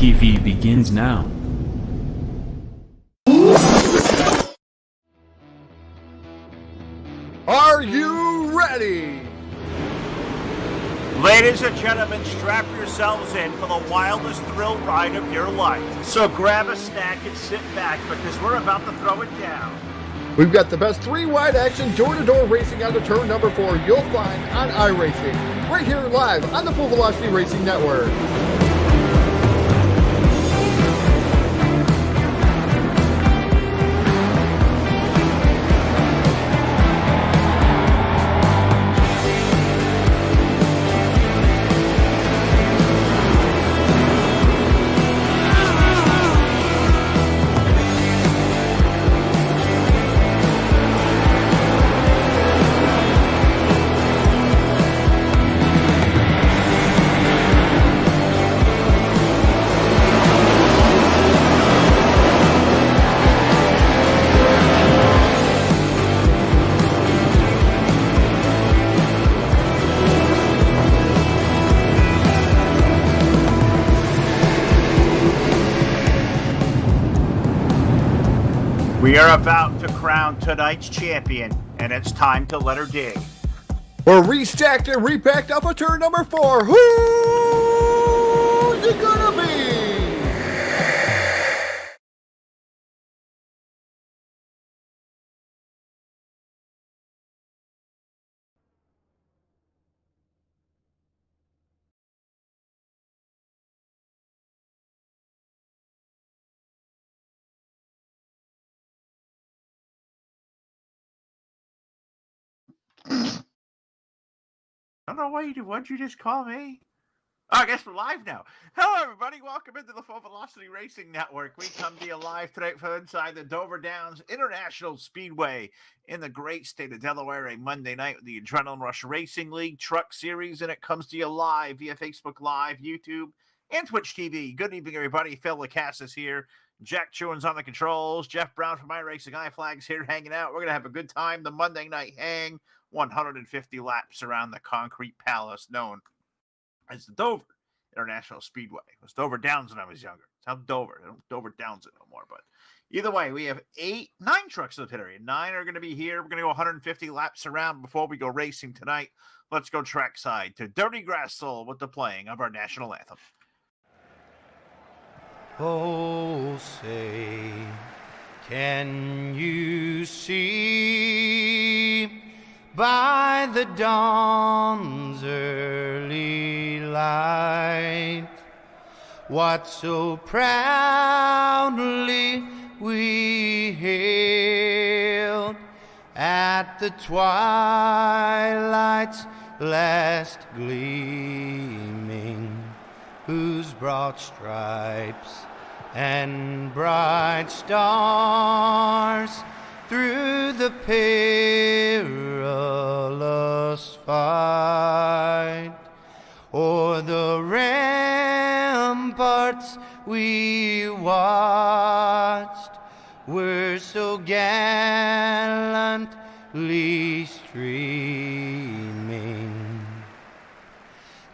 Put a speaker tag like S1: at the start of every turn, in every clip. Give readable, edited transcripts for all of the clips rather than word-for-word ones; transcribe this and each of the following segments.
S1: TV begins now.
S2: Are you ready?
S3: Ladies and gentlemen, strap yourselves in for the wildest thrill ride of your life. So grab a snack and sit back because we're about to throw it down.
S2: We've got the best three-wide action door-to-door racing on the turn number 4 you'll find on iRacing, right here live on the Full Velocity Racing Network.
S3: We are about to crown tonight's champion, and it's time to let her dig.
S2: We're restacked and repacked off of turn number 4. Who's it gonna be?
S3: I don't know why'd you just call me? Oh, I guess we're live now. Hello, everybody. Welcome into the Full Velocity Racing Network. We come to you live tonight from inside the Dover Downs International Speedway in the great state of Delaware, a Monday night with the Adrenaline Rush Racing League Truck Series, and it comes to you live via Facebook Live, YouTube, and Twitch TV. Good evening, everybody. Phil Lacassis here. Jack Chewin's on the controls. Jeff Brown from iRacing iFlags here hanging out. We're going to have a good time. The Monday night hang, 150 laps around the concrete palace known as the Dover International Speedway. It was Dover Downs when I was younger. It's now Dover. They don't Dover Downs it no more. But either way, we have 9 trucks in the pit area. 9 are going to be here. We're going to go 150 laps around before we go racing tonight. Let's go trackside to Dirty Grassel with the playing of our national anthem.
S4: Oh, say, can you see by the dawn's early light what so proudly we hailed at the twilight's last gleaming, whose broad stripes and bright stars through the perilous fight o'er the ramparts we watched were so gallantly streaming,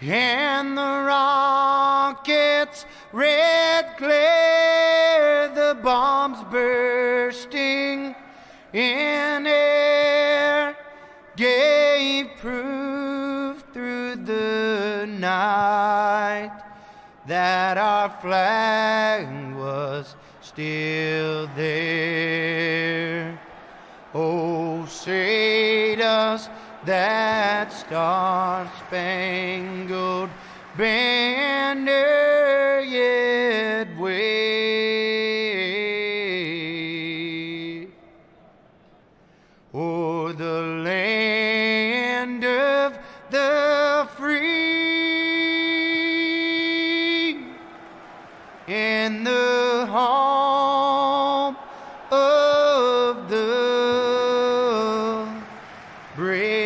S4: and the rockets' red glare, the bombs bursting in air, gave proof through the night that our flag was still there. Oh, say does that star-spangled banner yet wave o'er the land of the free and the home of the brave?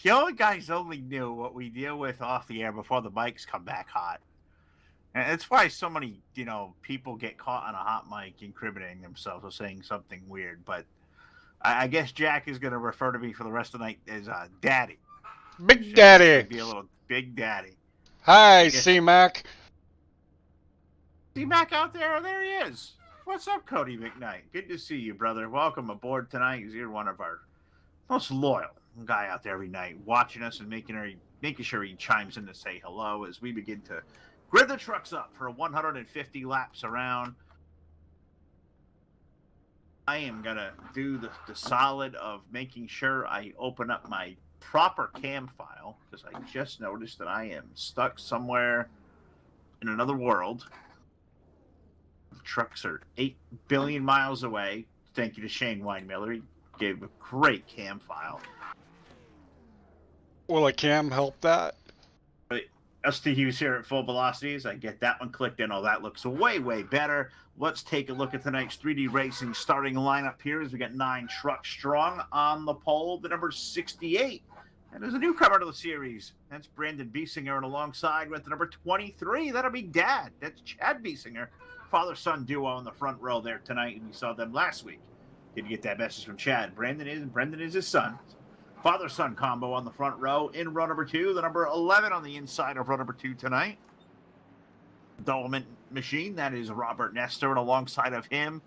S3: You guys only knew what we deal with off the air before the mics come back hot. And it's why so many, people get caught on a hot mic incriminating themselves or saying something weird. But I guess Jack is going to refer to me for the rest of the night as Daddy.
S1: Big Daddy.
S3: Be a little Big Daddy.
S1: Hi, C-Mac.
S3: See Mac out there? Oh, there he is. What's up, Cody McKnight? Good to see you, brother. Welcome aboard tonight. You're one of our most loyal guy out there every night, watching us and making sure he chimes in to say hello as we begin to grid the trucks up for 150 laps around. I am going to do the solid of making sure I open up my proper cam file because I just noticed that I am stuck somewhere in another world. The trucks are 8 billion miles away. Thank you to Shane Weinmiller. He gave a great cam file.
S1: Will a cam help that?
S3: Rusty Hughes here at Full Velocities. I get that one clicked in. Oh, that looks way, way better. Let's take a look at tonight's 3D Racing starting lineup here as we got 9 trucks strong on the pole. The number 68. And there's a newcomer to the series. That's Brandon Biesinger, and alongside with the number 23, that'll be Dad. That's Chad Biesinger. Father-son duo in the front row there tonight, and we saw them last week. Did you get that message from Chad? Brendan is his son. Father-son combo on the front row in row number 2. The number 11 on the inside of row number 2 tonight. Dolomite Machine, that is Robert Nestor, and alongside of him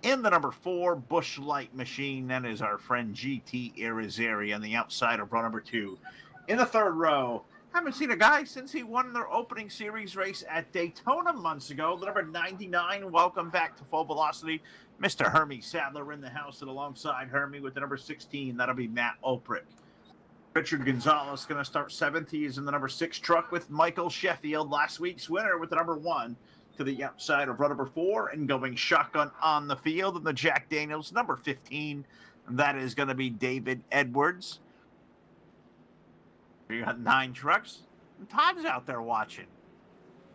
S3: in the number 4 Busch Light Machine, that is our friend GT Irizarry on the outside of row number 2. In the third row, haven't seen a guy since he won their opening series race at Daytona months ago. The number 99, welcome back to Full Velocity. Mr. Hermie Sadler in the house, and alongside Hermie with the number 16, that'll be Matt Oprich. Richard Gonzalez going to start 7th. He is in the number 6 truck with Michael Sheffield, last week's winner with the number 1 to the outside of row number 4 and going shotgun on the field. And the Jack Daniels, number 15, and that is going to be David Edwards. We got 9 trucks. And Todd's out there watching.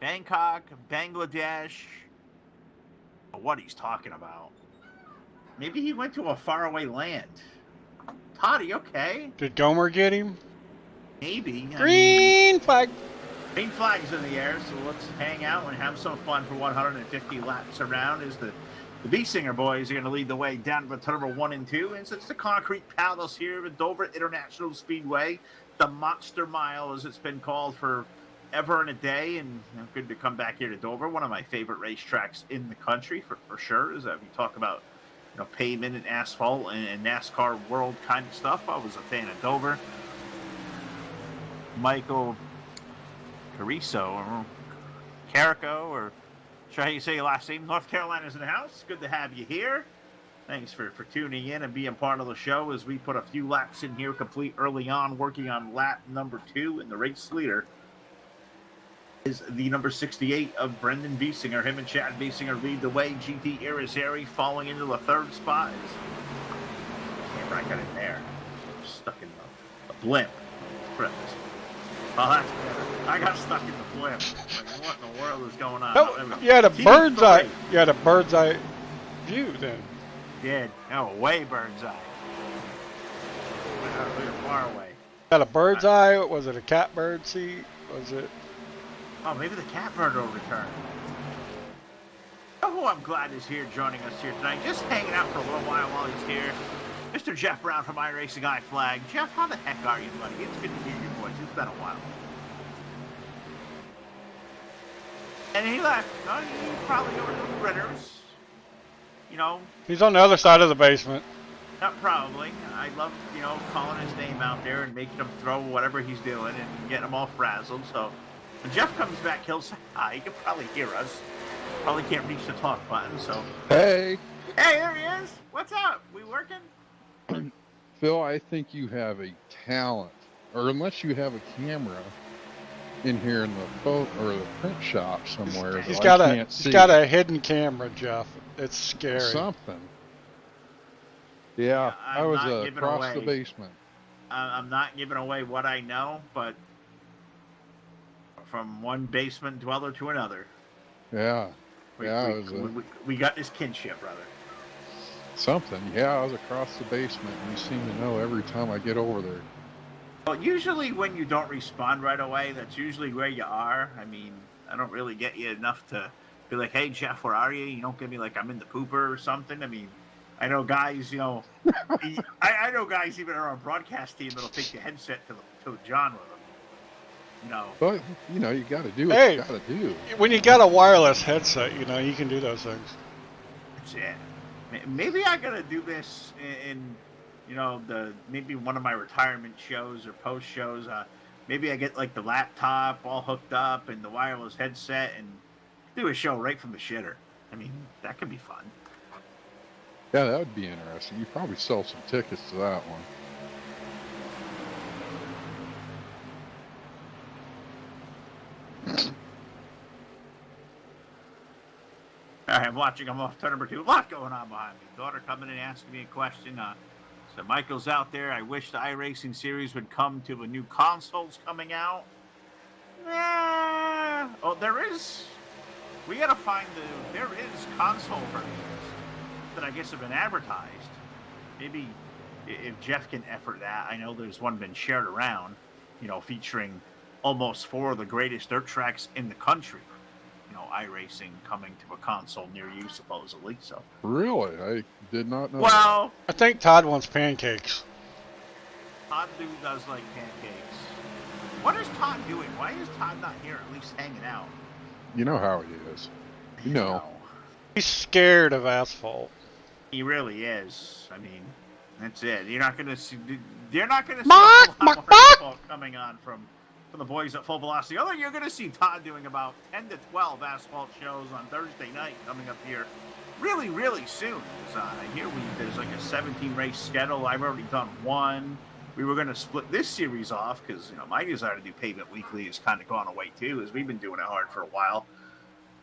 S3: Bangkok, Bangladesh. What he's talking about. Maybe he went to a faraway land. Todd, are you okay?
S1: Did Gomer get him?
S3: Maybe.
S1: Green flag.
S3: Green flag's in the air, so let's hang out and have some fun for 150 laps around as the Biesinger boys are going to lead the way down to number 1 and 2. And it's the Concrete Palace here at Dover International Speedway, the Monster Mile as it's been called for ever and a day, and good to come back here to Dover. One of my favorite racetracks in the country for sure. Is that we talk about pavement and asphalt and NASCAR world kind of stuff. I was a fan of Dover. Michael Carico or Carico, or how you say your last name? North Carolina's in the house. Good to have you here. Thanks for tuning in and being part of the show as we put a few laps in here complete early on, working on lap number 2, and the race leader is the number 68 of Brendan Biesinger. Him and Chad Biesinger lead the way. GT Irizarry falling into the 3rd spot. Camera, I got in there. I'm stuck in the blimp. Oh, that's better. I got stuck in the blimp. Like, what in the world is going on?
S1: Oh, you had a bird's eye. You had a bird's eye view then.
S3: Did. Oh, way bird's eye. We were far away.
S1: Had a bird's eye. Was it a catbird seat? Was it?
S3: Oh, maybe the catbird will return. Oh, I'm glad is here joining us here tonight. Just hanging out for a little while he's here. Mr. Jeff Brown from iRacing iFlag. Jeff, how the heck are you, buddy? It's good to hear your voice. It's been a while. And he left. No, he probably over to the Critters.
S1: He's on the other side of the basement.
S3: Not probably. I love, calling his name out there and making him throw whatever he's doing and getting him all frazzled. So when Jeff comes back, he'll say hi. He can probably hear us. Probably can't reach the talk button, so.
S2: Hey.
S3: Hey, there he is. What's up? We working?
S5: Phil, I think you have a talent, or unless you have a camera in here in the photo or the print shop somewhere.
S1: He's got a hidden camera, Jeff. It's scary.
S5: Something. Yeah, I was across the basement.
S3: I'm not giving away what I know, but from one basement dweller to another.
S5: Yeah.
S3: We got this kinship, brother.
S5: Something. Yeah, I was across the basement, and you seem to know every time I get over there.
S3: Well, usually when you don't respond right away, that's usually where you are. I mean, I don't really get you enough to be like, "Hey, Jeff, where are you?" You don't get me like I'm in the pooper or something. I mean, I know guys, I know guys even on our broadcast team that'll take the headset to John with them.
S5: But you got to do what
S1: Hey.
S5: you got to do.
S1: When you got a wireless headset, you can do those things.
S3: That's it. Maybe I gotta do this in maybe one of my retirement shows or post shows. Maybe I get like the laptop all hooked up and the wireless headset and do a show right from the shitter. I mean, that could be fun.
S5: Yeah, that would be interesting. You probably sell some tickets to that one.
S3: All right, I'm watching. I'm off turn number 2. A lot going on behind me. Daughter coming in asking me a question. So Michael's out there. I wish the iRacing series would come to the new consoles coming out. Oh, there is. We gotta find there is console versions that I guess have been advertised. Maybe if Jeff can effort that. I know there's one been shared around. Featuring almost 4 of the greatest dirt tracks in the country. iRacing coming to a console near you, supposedly. So
S5: Really? I did not know.
S3: well,
S1: I think Todd wants pancakes.
S3: Todd does like pancakes. What is Todd doing? Why is Todd not here, at least hanging out?
S5: You know how he is.
S1: He's scared of asphalt.
S3: He really is. I mean, that's it. You're not gonna see. You're not gonna see
S1: Mark,
S3: a lot
S1: Mark,
S3: more
S1: Mark!
S3: asphalt coming on from the boys at Full Velocity. Although you're gonna see Todd doing about 10 to 12 asphalt shows on Thursday night coming up here, really, really soon. I hear there's like a 17 race schedule. I've already done 1. We were gonna split this series off because my desire to do Pavement Weekly has kind of gone away too, as we've been doing it hard for a while.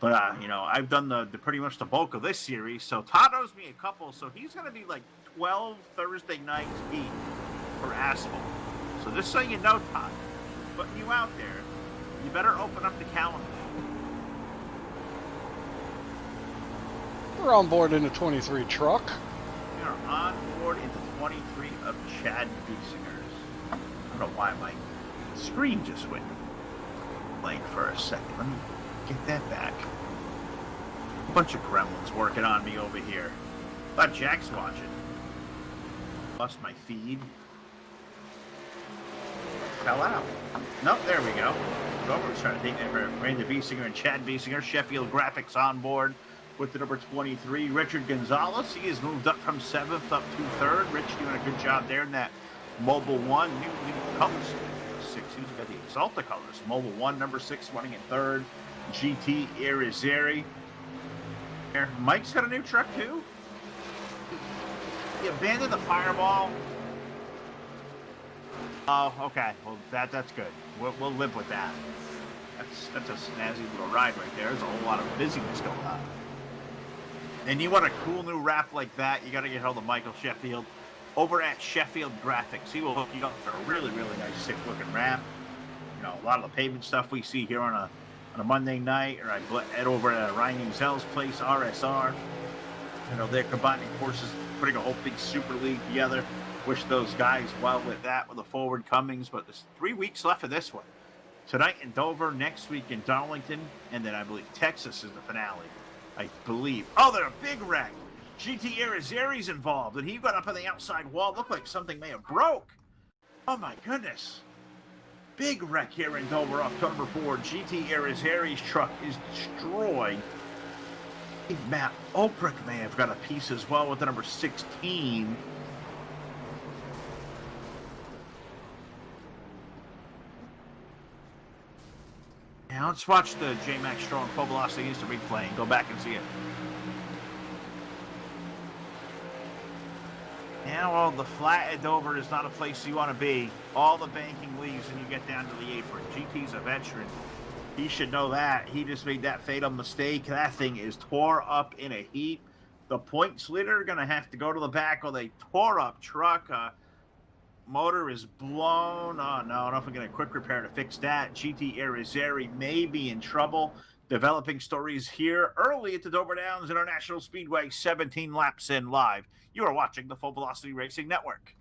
S3: But I've done the pretty much the bulk of this series. So Todd owes me a couple. So he's gonna be like 12 Thursday nights deep for asphalt. So just so you know, Todd, putting you out there, you better open up the calendar.
S1: We're on board in the 23 truck.
S3: We are on board into 23 of Chad Biesinger's. I don't know why my screen just went blank for a second. Let me get that back. A bunch of gremlins working on me over here. Thought Jack's watching. Lost my feed. Fell out. Nope, there we go. We're trying to take that for Randy Biesinger and Chad Biesinger. Sheffield Graphics on board with the number 23. Richard Gonzalez, he has moved up from 7th up to 3rd. Rich doing a good job there in that Mobile 1. New colors. 6. Who's got the Exalta colors? Mobile 1, number 6, running in 3rd. GT Irizarry. Mike's got a new truck too. He abandoned the Fireball. Oh, okay. Well, that's good. We'll live with that. That's a snazzy little ride right there. There's a whole lot of busyness going on. And you want a cool new wrap like that, you got to get hold of Michael Sheffield over at Sheffield Graphics. He will hook you up for a really, really nice, sick-looking wrap. A lot of the pavement stuff we see here on a Monday night, or I head over at Ryan Zell's place, RSR. They're combining forces, putting a whole big super league together. Wish those guys well with that, with the forward comings. But there's 3 weeks left of this one. Tonight in Dover, next week in Darlington, and then I believe Texas is the finale. I believe. Oh, they're a big wreck. GT Irizarry's involved, and he got up on the outside wall. Looked like something may have broke. Oh my goodness. Big wreck here in Dover off turn number 4. GT Irizarry's truck is destroyed. Matt Ulbrich may have got a piece as well with the number 16. Now let's watch the J-Max Strong Full Velocity Instant replay and go back and see it. Now, well, the flat at Dover is not a place you want to be. All the banking leaves when you get down to the apron. GT's a veteran. He should know that. He just made that fatal mistake. That thing is tore up in a heap. The points leader are going to have to go to the back with a tore-up truck. Motor is blown. Oh, no, I don't know if we can get a quick repair to fix that. GT Irizarry may be in trouble. Developing stories here early at the Dover Downs International Speedway, 17 laps in live. You are watching the Full Velocity Racing Network.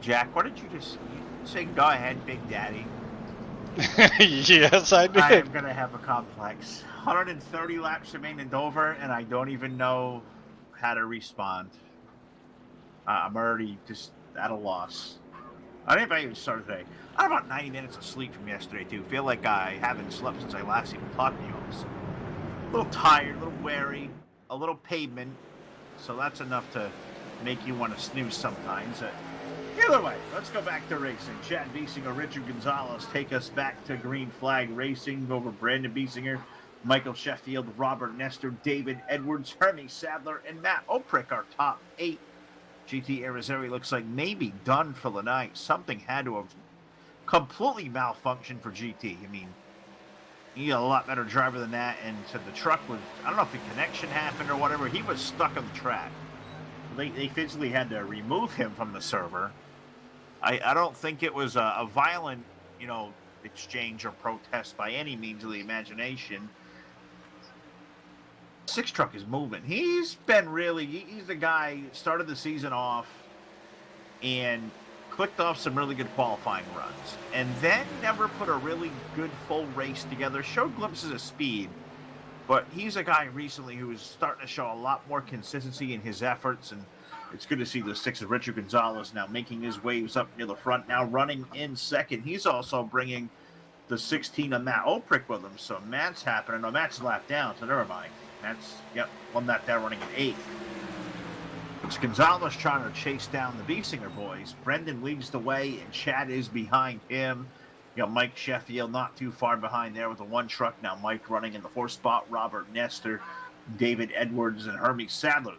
S3: Jack, what did you just say? Go ahead, Big Daddy.
S1: Yes, I did.
S3: I am going to have a complex. 130 laps remain in Dover, and I don't even know how to respond. I'm already just at a loss. I don't know if I even started today. I had about 90 minutes of sleep from yesterday, too. Feel like I haven't slept since I last even talked to you. I was a little tired, a little weary, a little pavement. So that's enough to make you want to snooze sometimes. Either way, let's go back to racing. Chad Biesinger, Richard Gonzalez take us back to Green Flag Racing over Brandon Biesinger, Michael Sheffield, Robert Nestor, David Edwards, Hermie Sadler, and Matt Oprick, our top 8. GT Arizari looks like maybe done for the night. Something had to have completely malfunctioned for GT. I mean, he a lot better driver than that, and said the truck was, I don't know if the connection happened or whatever, he was stuck on the track. They physically had to remove him from the server. I don't think it was a violent, exchange or protest by any means of the imagination. Six truck is moving. He's the guy started the season off and clicked off some really good qualifying runs, and then never put a really good full race together. Showed glimpses of speed, but he's a guy recently who is starting to show a lot more consistency in his efforts, and it's good to see the 6 of Richard Gonzalez now making his waves up near the front, now running in second. He's also bringing the 16 of Matt Oprick with him, so Matt's happening. No, Matt's lapped down, so never mind. Matt's, won that there running in 8th. It's Gonzalez trying to chase down the Biesinger boys. Brendan leads the way, and Chad is behind him. You got Mike Sheffield not too far behind there with the 1 truck. Now Mike running in the 4th spot. Robert Nestor, David Edwards, and Hermie Sadler.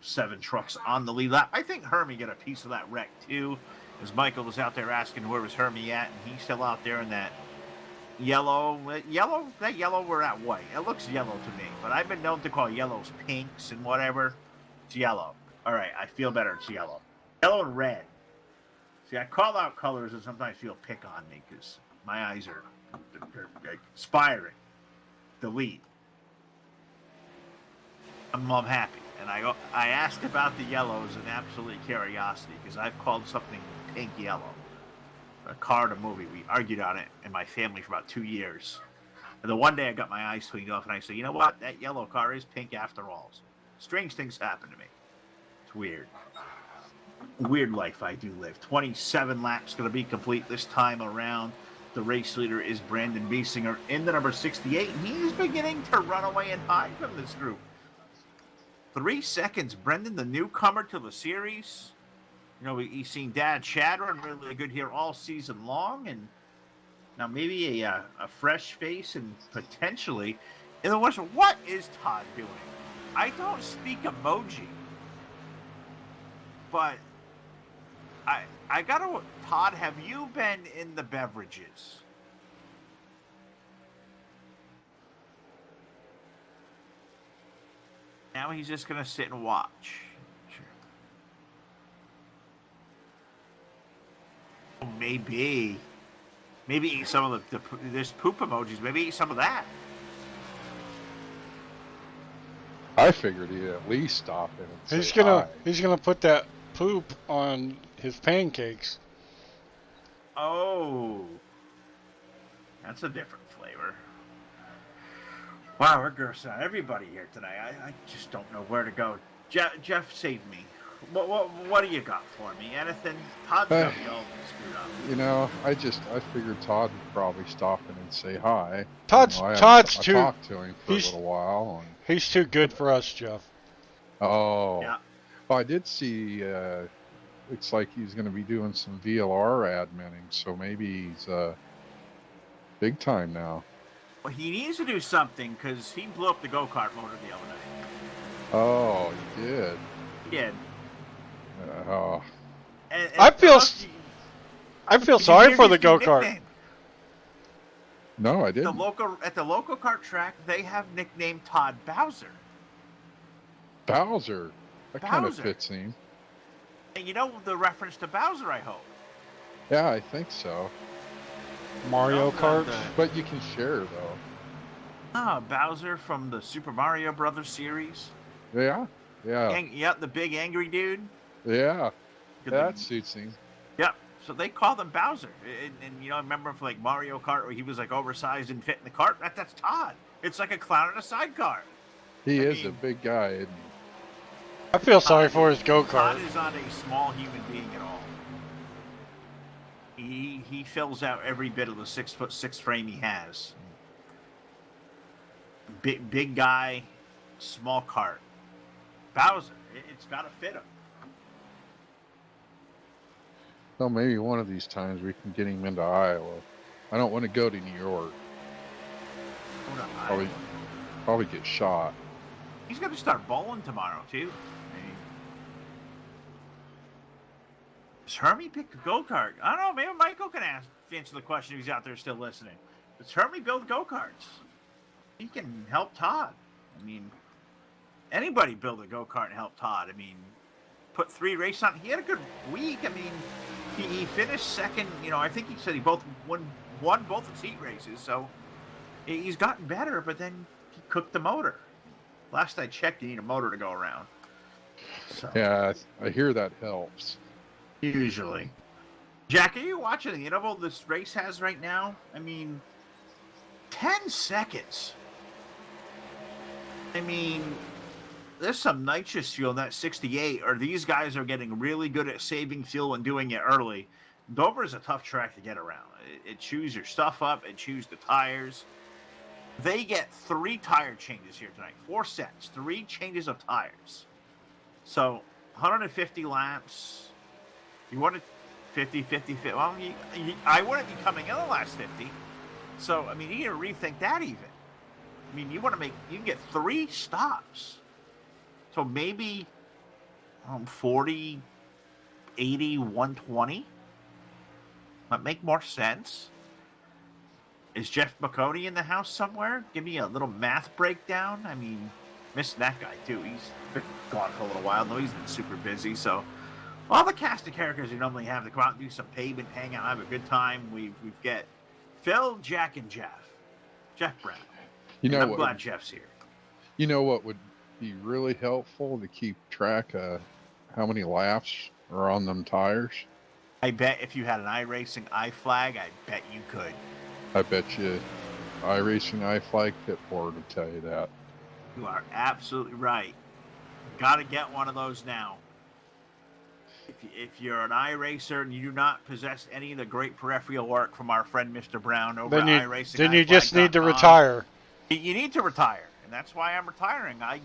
S3: 7 trucks on the lead lap. I think Hermie got a piece of that wreck too, as Michael was out there asking where was Hermie at, and he's still out there in that yellow, we're at white. It looks yellow to me, but I've been known to call yellows pinks and whatever. It's yellow. All right, I feel better. It's yellow. Yellow and red. See, I call out colors and sometimes feel pick on me because my eyes are they're expiring. Delete. I'm happy. And I asked about the yellows in absolute curiosity because I've called something pink yellow. A car in a movie. We argued on it in my family for about 2 years. And the one day I got my eyes cleaned off and I said, you know what? That yellow car is pink after all. Strange things happen to me. It's weird. Weird life I do live. 27 laps going to be complete this time around. The race leader is Brandon Biesinger in the number 68. And he's beginning to run away and hide from this group. 3 seconds. Brendan, the newcomer to the series. He's seen Dad Chad run really good here all season long. And now maybe a fresh face and potentially in the Western. What is Todd doing? I don't speak emoji. But I gotta, Todd, have you been in the beverages? Now he's just gonna sit and watch. Sure. Oh, maybe eat some of there's poop emojis. Maybe eat some of that.
S5: I figured he'd at least stop in and
S1: He's
S5: say
S1: gonna
S5: hi.
S1: he's gonna put that poop on his pancakes.
S3: Oh, that's a different flavor. Wow, we're grossing out everybody here tonight. I just don't know where to go. Jeff, save me. What do you got for me? Anything? Todd's gonna be all screwed up.
S5: I figured Todd would probably stop in and say hi.
S1: Todd's
S5: I
S1: too.
S5: talked to him for a
S1: he's-
S5: little while.
S1: He's too good for us, Jeff.
S5: Oh.
S3: Yeah.
S5: Well, I did see, looks like he's going to be doing some VLR adminning, so maybe he's big time now.
S3: Well, he needs to do something because he blew up the go-kart motor the other night.
S5: Oh, he did.
S3: He did.
S5: Oh.
S3: And
S1: I feel
S3: did you
S1: sorry
S3: hear
S1: for
S3: his
S1: the
S3: new
S1: go-kart.
S3: nickname?
S5: No, I
S3: At
S5: didn't.
S3: the local kart track, they have nicknamed Todd Bowser.
S5: Bowser. That kind of
S3: Bowser.
S5: fits him.
S3: And you know the reference to Bowser, I hope.
S5: Yeah, I think so.
S1: Mario
S3: No,
S1: Kart.
S5: But you can share, though.
S3: Bowser from the Super Mario Brothers series.
S5: Yeah. Yeah.
S3: The big angry dude.
S5: Yeah.
S3: Good
S5: That
S3: thing.
S5: suits him.
S3: Yep. So they called him Bowser, and you know, I remember for like Mario Kart where he was like oversized and fit in the cart. That's Todd. It's like a clown in a sidecar.
S5: He
S3: I
S5: is a
S3: mean-
S5: big guy, isn't
S1: I feel sorry for his
S3: Todd
S1: go-kart.
S3: is not a small human being at all. He fills out every bit of the 6'6" frame he has. Big guy, small cart. Bowser, it's got to fit him.
S5: Well, maybe one of these times we can get him into Iowa. I don't want to go to New York.
S3: Hold on,
S5: Probably get shot.
S3: he's going to start bowling tomorrow too. I mean, does Hermie pick a go-kart? I don't know. Maybe Michael can answer the question if he's out there still listening. Does Hermie build go-karts? He can help Todd. I mean, anybody build a go-kart and help Todd. I mean, put 3 races on. He had a good week. I mean, he finished second. You know, I think he said he both won both his heat races. So he's gotten better, but then he cooked the motor. Last I checked, you need a motor to go around. So,
S5: Yeah, I hear that helps.
S3: usually. Jack, are you watching the interval this race has right now? I mean, 10 seconds. I mean, there's some nitrous fuel in that 68, or these guys are getting really good at saving fuel and doing it early. Dover is a tough track to get around. It chews your stuff up. It chews the tires. They get 3 tire changes here tonight. 4 sets, 3 changes of tires. So 150 laps. You want to 50, 50, 50. Well, I wouldn't be coming in the last 50. So, I mean, you need to rethink that even. I mean, you can get 3 stops. So maybe 40, 80, 120. Might make more sense. Is Jeff McConey in the house somewhere? Give me a little math breakdown. I mean, missed that guy too. He's been gone for a little while. No, he's been super busy. So all the cast of characters you normally have to come out and do some pavement, hang out, have a good time. We've got Phil, Jack, and Jeff. Jeff Brown.
S5: You know
S3: I'm
S5: what?
S3: glad Jeff's here.
S5: You know what would be really helpful to keep track of how many laps are on them tires?
S3: I bet if you had an iRacing iFlag, I bet you could.
S5: I bet you iRacing iFlag Pitboard will tell you that.
S3: You are absolutely right. Got to get one of those now. If you're an iRacer and you do not possess any of the great peripheral work from our friend Mr. Brown over
S1: Then
S3: at
S1: you,
S3: iRacing,
S1: then you just need to retire.
S3: You need to retire, and that's why I'm retiring. I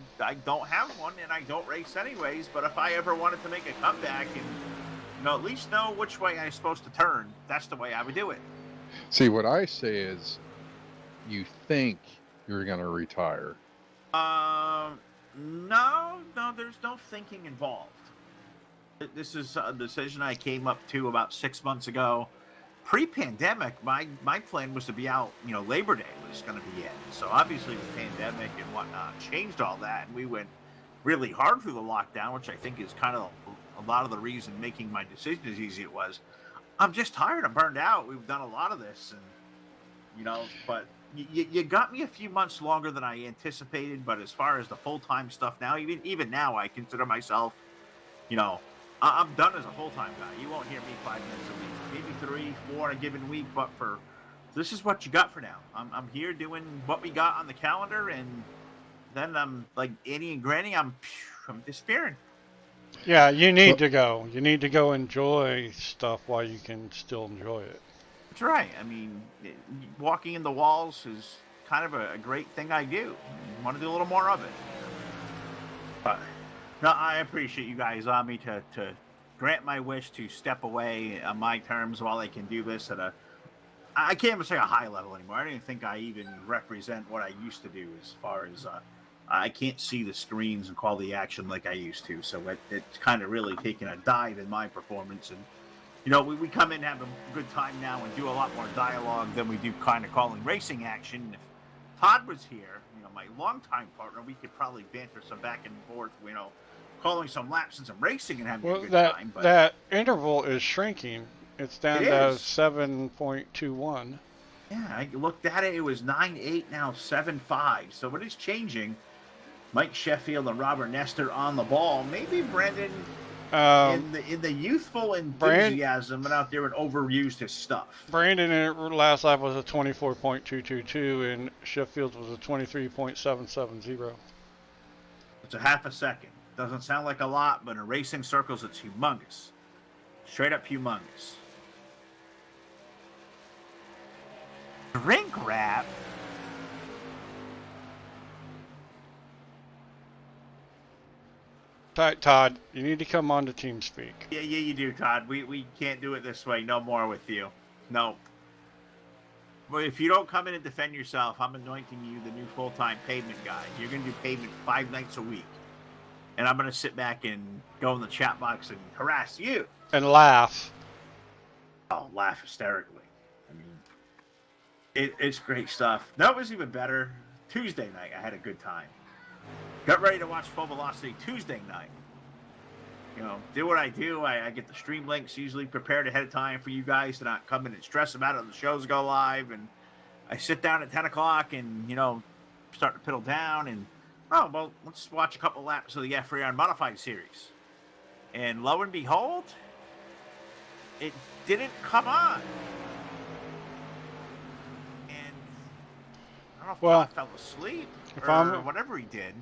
S3: don't have one, and I don't race anyways. But if I ever wanted to make a comeback and at least know which way I'm supposed to turn, that's the way I would do it.
S5: See, what I say is, you think you're going to retire.
S3: No, there's no thinking involved. This is a decision I came up to about 6 months ago. Pre-pandemic, my plan was to be out, Labor Day was going to be in. So obviously the pandemic and whatnot changed all that, and we went really hard through the lockdown, which I think is kind of a lot of the reason making my decision as easy it was. I'm just tired. I'm burned out. We've done a lot of this, and but you got me a few months longer than I anticipated. But as far as the full-time stuff now, even now, I consider myself, I'm done as a full-time guy. You won't hear me 5 minutes a week, maybe 3, 4 in a given week. But this is what you got for now. I'm here doing what we got on the calendar, and then I'm like Annie and Granny. I'm despairing.
S1: Yeah, you need to go. You need to go enjoy stuff while you can still enjoy it.
S3: That's right. I mean, walking in the walls is kind of a great thing I do. I want to do a little more of it. But no, I appreciate you guys on me to grant my wish to step away on my terms while I can do this at I can't even say a high level anymore. I don't even think I even represent what I used to do as far as I can't see the screens and call the action like I used to. So it's kind of really taken a dive in my performance. And, we come in and have a good time now and do a lot more dialogue than we do kind of calling racing action. If Todd was here, my longtime partner, we could probably banter some back and forth, calling some laps and some racing and having a good time. But
S1: that interval is shrinking. It's down
S3: It
S1: to
S3: is.
S1: 7.21.
S3: yeah, I looked at it. It was 9.8, now 7.5. So it is changing. Mike Sheffield and Robert Nestor on the ball. Maybe Brendan in the youthful
S1: Brand-
S3: enthusiasm, went out there and overused his stuff.
S1: Brandon in last lap was a 24.222, and Sheffield's was a 23.770.
S3: It's a half a second. Doesn't sound like a lot, but in racing circles, it's humongous. Straight up humongous. Drink wrap?
S1: Todd, you need to come on to TeamSpeak.
S3: Yeah, you do, Todd. We can't do it this way. No more with you. No. But if you don't come in and defend yourself, I'm anointing you the new full-time pavement guy. You're going to do pavement 5 nights a week. And I'm going to sit back and go in the chat box and harass you.
S1: And laugh.
S3: I'll laugh hysterically. I mean, it's great stuff. That was even better. Tuesday night, I had a good time. Got ready to watch Full Velocity Tuesday night. You know, do what I do. I get the stream links usually prepared ahead of time for you guys to not come in and stress about it when the shows go live. And I sit down at 10 o'clock and, you know, start to piddle down and, oh, well, let's watch a couple laps of the F3 Unmodified series. And lo and behold, it didn't come on. And I don't know if
S1: Well,
S3: Todd fell asleep
S1: if
S3: or
S1: I'm-
S3: whatever he did.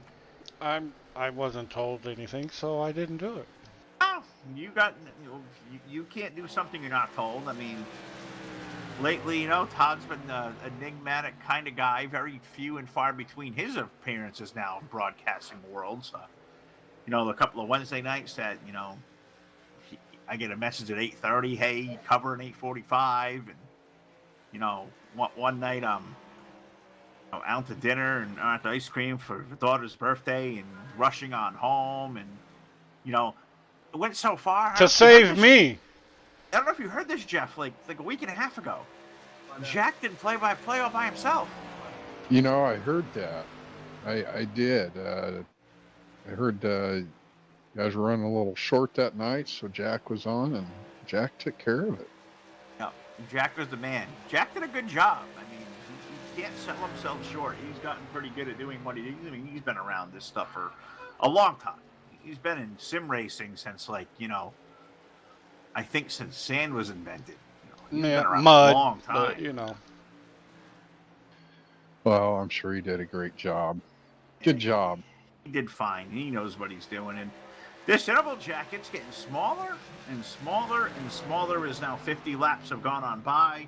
S1: I wasn't told anything, so I didn't do it.
S3: Oh, you can't do something you're not told. I mean, lately, you know, Todd's been an enigmatic kind of guy. Very few and far between his appearances now in broadcasting worlds. You know, the couple of Wednesday nights that, you know, I get a message at 8:30, hey, covering 8:45, and, you know, one night out to dinner and out to ice cream for the daughter's birthday and rushing on home, and, you know, it went so far.
S1: To save me.
S3: I don't know if you heard this, Jeff, like a week and a half ago. Jack did play-by-play all by himself.
S5: You know, I heard that. I did. I heard you guys were running a little short that night, so Jack was on, and Jack took care of it.
S3: No, Jack was the man. Jack did a good job. I mean, he can't sell himself short. He's gotten pretty good at doing what he does. I mean, he's been around this stuff for a long time. He's been in sim racing since, like, you know, I think since sand was invented. You know, he's been around
S1: mud,
S3: a long time.
S1: but, you know.
S5: Well, I'm sure he did a great job. Good job.
S3: He did fine. He knows what he's doing. And this interval jacket's getting smaller and smaller and smaller as now 50 laps have gone on by.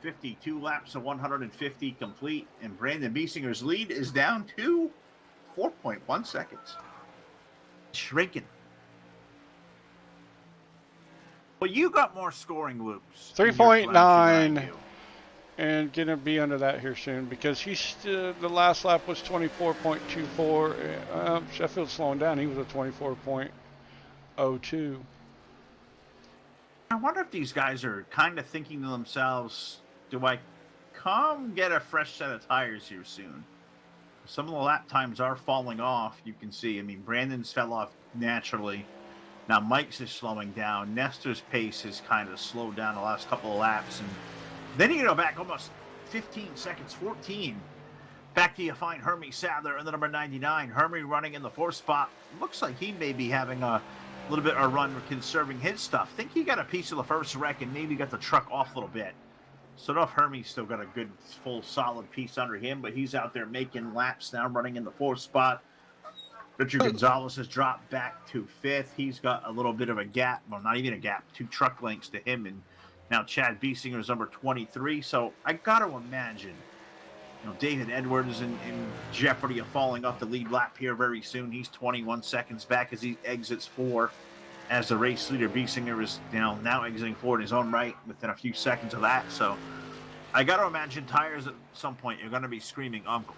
S3: 52 laps of 150 complete. And Brandon Biesinger's lead is down to 4.1 seconds. Shrinking. Well, you got more scoring loops. in your
S1: 3.9.
S3: than I do.
S1: And gonna be under that here soon because he's still, the last lap was 24.24. Sheffield's slowing down. He was a 24.02.
S3: I wonder if these guys are kind of thinking to themselves, do I come get a fresh set of tires here soon? Some of the lap times are falling off. You can see, I mean, Brandon's fell off naturally. Now Mike's is slowing down. Nestor's pace has kind of slowed down the last couple of laps. And then you go back almost 15 seconds, 14. Back to you find Hermie Sadler in the number 99. Hermie running in the 4th spot. Looks like he may be having a little bit of a run conserving his stuff. Think he got a piece of the first wreck and maybe got the truck off a little bit. So enough Hermie's still got a good, full, solid piece under him, but he's out there making laps now, running in the 4th spot. Richard Gonzalez has dropped back to 5th. He's got a little bit of a gap. Well, not even a gap. 2 truck lengths to him. And now Chad Biesinger is number 23. So I got to imagine, you know, David Edwards is in jeopardy of falling off the lead lap here very soon. He's 21 seconds back as he exits 4. As the race leader, Biesinger is, you know, now exiting 4 in his own right within a few seconds of that. So I got to imagine tires at some point you're going to be screaming uncle.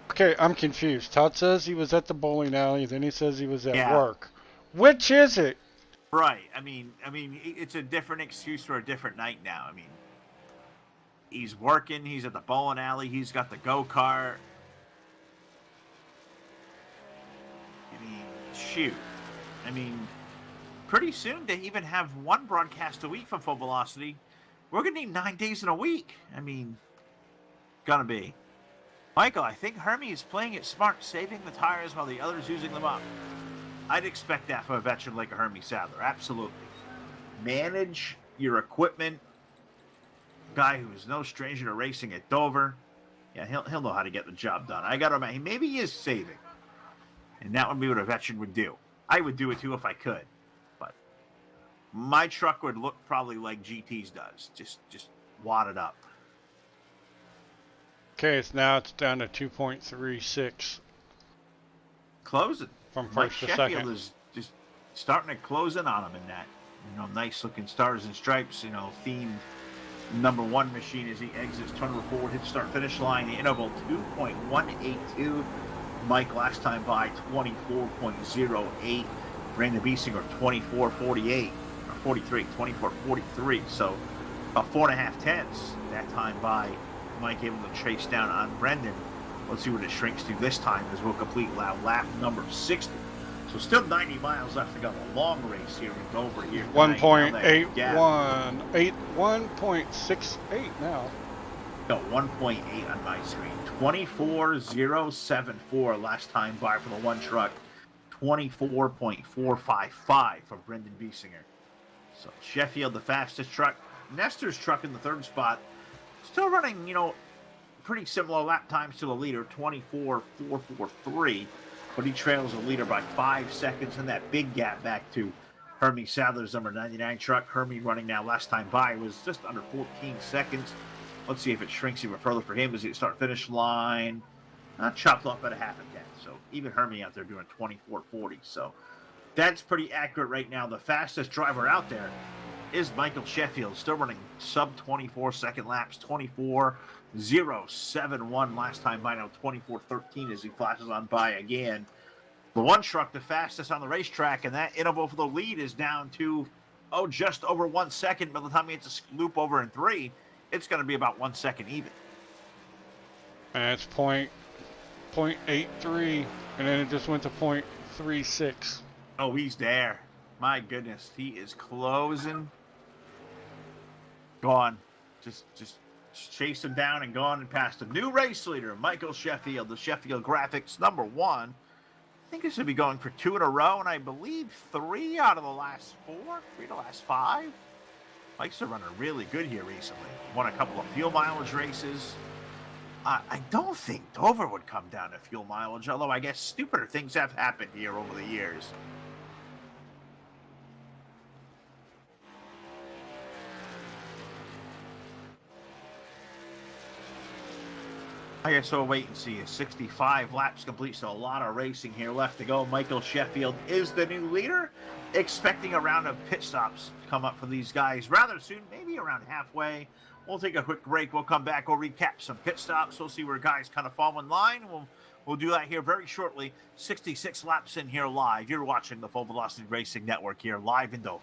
S1: Okay, I'm confused. Todd says he was at the bowling alley, then he says he was at
S3: Yeah.
S1: work. Which is it?
S3: Right. I mean, it's a different excuse for a different night now. I mean, he's working. He's at the bowling alley. He's got the go-kart. I mean, shoot. I mean, pretty soon to even have one broadcast a week from Full Velocity, we're going to need 9 days in a week. I mean, gonna be. Michael, I think Hermie is playing it smart, saving the tires while the others using them up. I'd expect that from a veteran like a Hermie Sadler. Absolutely. Manage your equipment. Guy who's no stranger to racing at Dover. Yeah, he'll know how to get the job done. I got to imagine, maybe he is saving. And that would be what a veteran would do. I would do it too if I could. But my truck would look probably like GT's does. Just wadded up.
S1: Okay, it's down to 2.36
S3: Closing.
S1: from
S3: Mike
S1: first to
S3: Sheffield
S1: second.
S3: is just starting to close in on him in that, nice looking stars and stripes, themed number one machine as he exits turn number 4, hit start finish line. The interval 2.182. Mike last time by 24.08. Brandon Biesinger 24.48 or 43, 24.43. So about 4.5 tenths that time by Mike able to chase down on Brendan. Let's see what it shrinks to this time as we'll complete lap number 60. So still 90 miles left to go. A long race here in Dover here.
S1: 1.68 now.
S3: No, 1.8 on my screen. 24.074 last time by for the one truck. 24.455 for Brendan Biesinger. So Sheffield, the fastest truck. Nestor's truck in the third spot. Still running, pretty similar lap times to the leader, 24.443. But he trails the leader by 5 seconds in that big gap back to Hermie Sadler's number 99 truck. Hermie running now last time by was just under 14 seconds. Let's see if it shrinks even further for him as he start finish line. Chopped off at a half a tenth. So even Hermie out there doing 24.40. So that's pretty accurate right now. The fastest driver out there is Michael Sheffield, still running sub 24 second laps, 24.071 last time by, now 24.13 as he flashes on by again. The one truck, the fastest on the racetrack, and that interval for the lead is down to, just over 1 second. By the time he hits a loop over in 3, it's going to be about 1 second even.
S1: And it's 0.83, and then it just went to 0.36.
S3: Oh, he's there. My goodness, he is closing. Gone. Just chase him down and gone and past him. New race leader, Michael Sheffield, the Sheffield Graphics number 1. I think this should be going for 2 in a row, and I believe 3 out of the last 4, 3 to the last 5. Mike's been running really good here recently. Won a couple of fuel mileage races. I don't think Dover would come down to fuel mileage, although I guess stupider things have happened here over the years. I guess we'll wait and see. 65 laps complete, so a lot of racing here left to go. Michael Sheffield is the new leader. Expecting a round of pit stops to come up for these guys rather soon, maybe around halfway. We'll take a quick break. We'll come back. We'll recap some pit stops. We'll see where guys kind of fall in line. We'll do that here very shortly. 66 laps in here live. You're watching the Full Velocity Racing Network here live in Dover.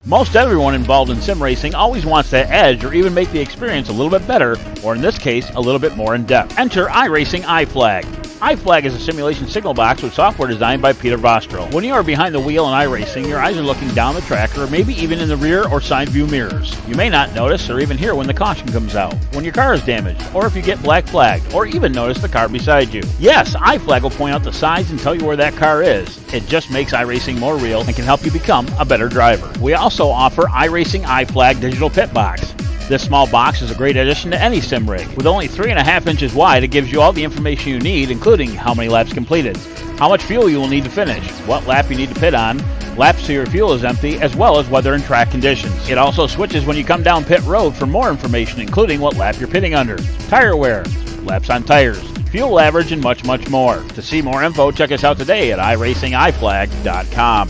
S6: Most everyone involved in sim racing always wants that edge or even make the experience a little bit better, or in this case, a little bit more in depth. Enter iRacing iFlag. iFlag is a simulation signal box with software designed by Peter Vostro. When you are behind the wheel in iRacing, your eyes are looking down the track or maybe even in the rear or side view mirrors. You may not notice or even hear when the caution comes out, when your car is damaged, or if you get black flagged, or even notice the car beside you. Yes, iFlag will point out the signs and tell you where that car is. It just makes iRacing more real and can help you become a better driver. We also offer iRacing iFlag Digital Pit Box. This small box is a great addition to any sim rig. With only 3.5 inches wide, it gives you all the information you need, including how many laps completed, how much fuel you will need to finish, what lap you need to pit on, laps till your fuel is empty, as well as weather and track conditions. It also switches when you come down pit road for more information, including what lap you're pitting under, tire wear, laps on tires, fuel average, and much, much more. To see more info, check us out today at iRacingIFlag.com.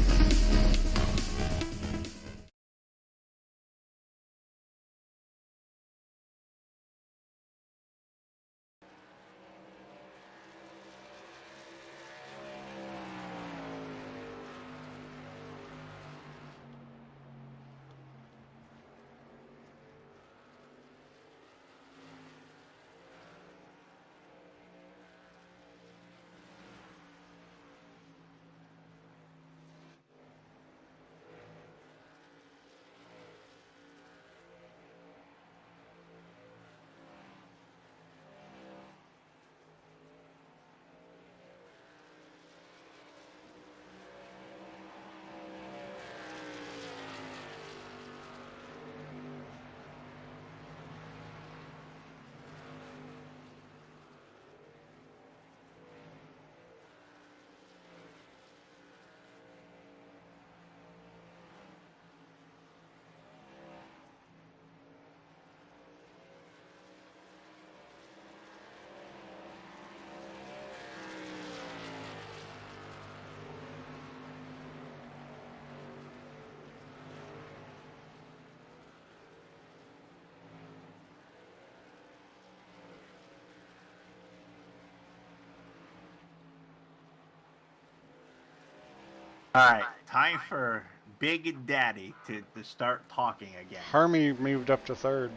S3: All right, time for Big and Daddy to start talking again.
S1: Hermie moved up to third.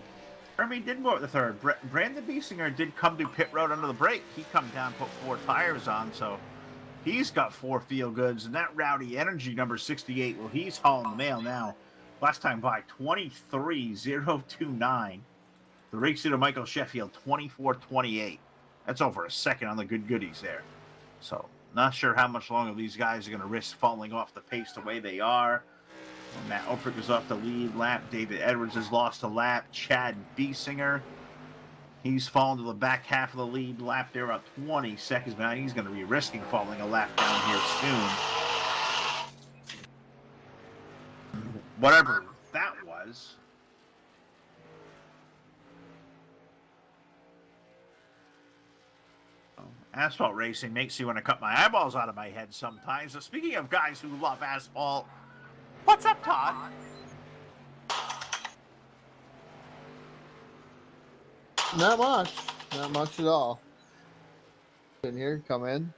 S3: Hermie did move up to third. Brandon Biesinger did come to pit road under the brake. He come down, put 4 tires on, so he's got 4 feel goods. And that Rowdy Energy number 68, well, he's hauling the mail now. Last time by 23.029. The race leader Michael Sheffield 24.28. That's over a second on the good goodies there. So not sure how much longer these guys are going to risk falling off the pace the way they are. Matt Oprick is off the lead lap. David Edwards has lost a lap. Chad Biesinger, he's fallen to the back half of the lead lap there, about 20 seconds behind. He's going to be risking falling a lap down here soon. Whatever that was. Asphalt racing makes me want to cut my eyeballs out of my head sometimes. So speaking of guys who love asphalt, what's up, Todd?
S2: Not much. Not much at all. In here, come in.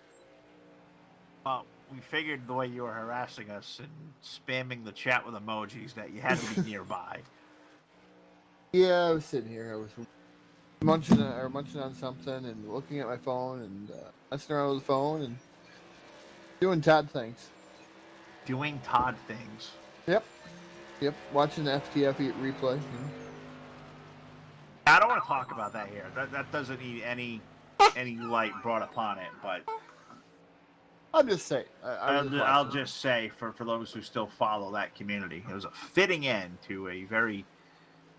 S3: Well, we figured the way you were harassing us and spamming the chat with emojis that you had to be nearby.
S2: Yeah, I was sitting here. I was munching on something and looking at my phone and messing around with the phone and doing Todd things.
S3: Doing Todd things.
S2: Yep. Watching the FTF replay. You know.
S3: I don't want to talk about that here. That doesn't need any light brought upon it. But
S2: I'm just saying.
S3: I'll just say for those who still follow that community, it was a fitting end to a very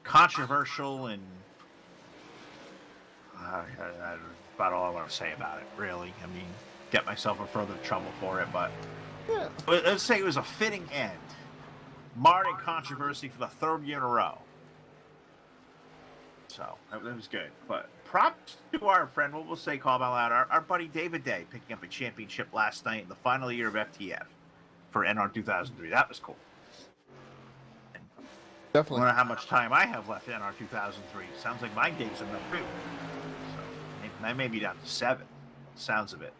S3: controversial and about all I want to say about it. Really, I mean, get myself in further trouble for it, but
S2: Yeah.
S3: let's say it was a fitting end. Marred in controversy for the 3rd year in a row. So, that was good. But props to our friend, what we'll say, call out loud, our buddy David Day, picking up a championship last night in the final year of FTF for NR 2003. That was cool. I
S2: Definitely.
S3: don't know how much time I have left in NR 2003. Sounds like my days are number 2. So, I may be down to 7. Sounds of it.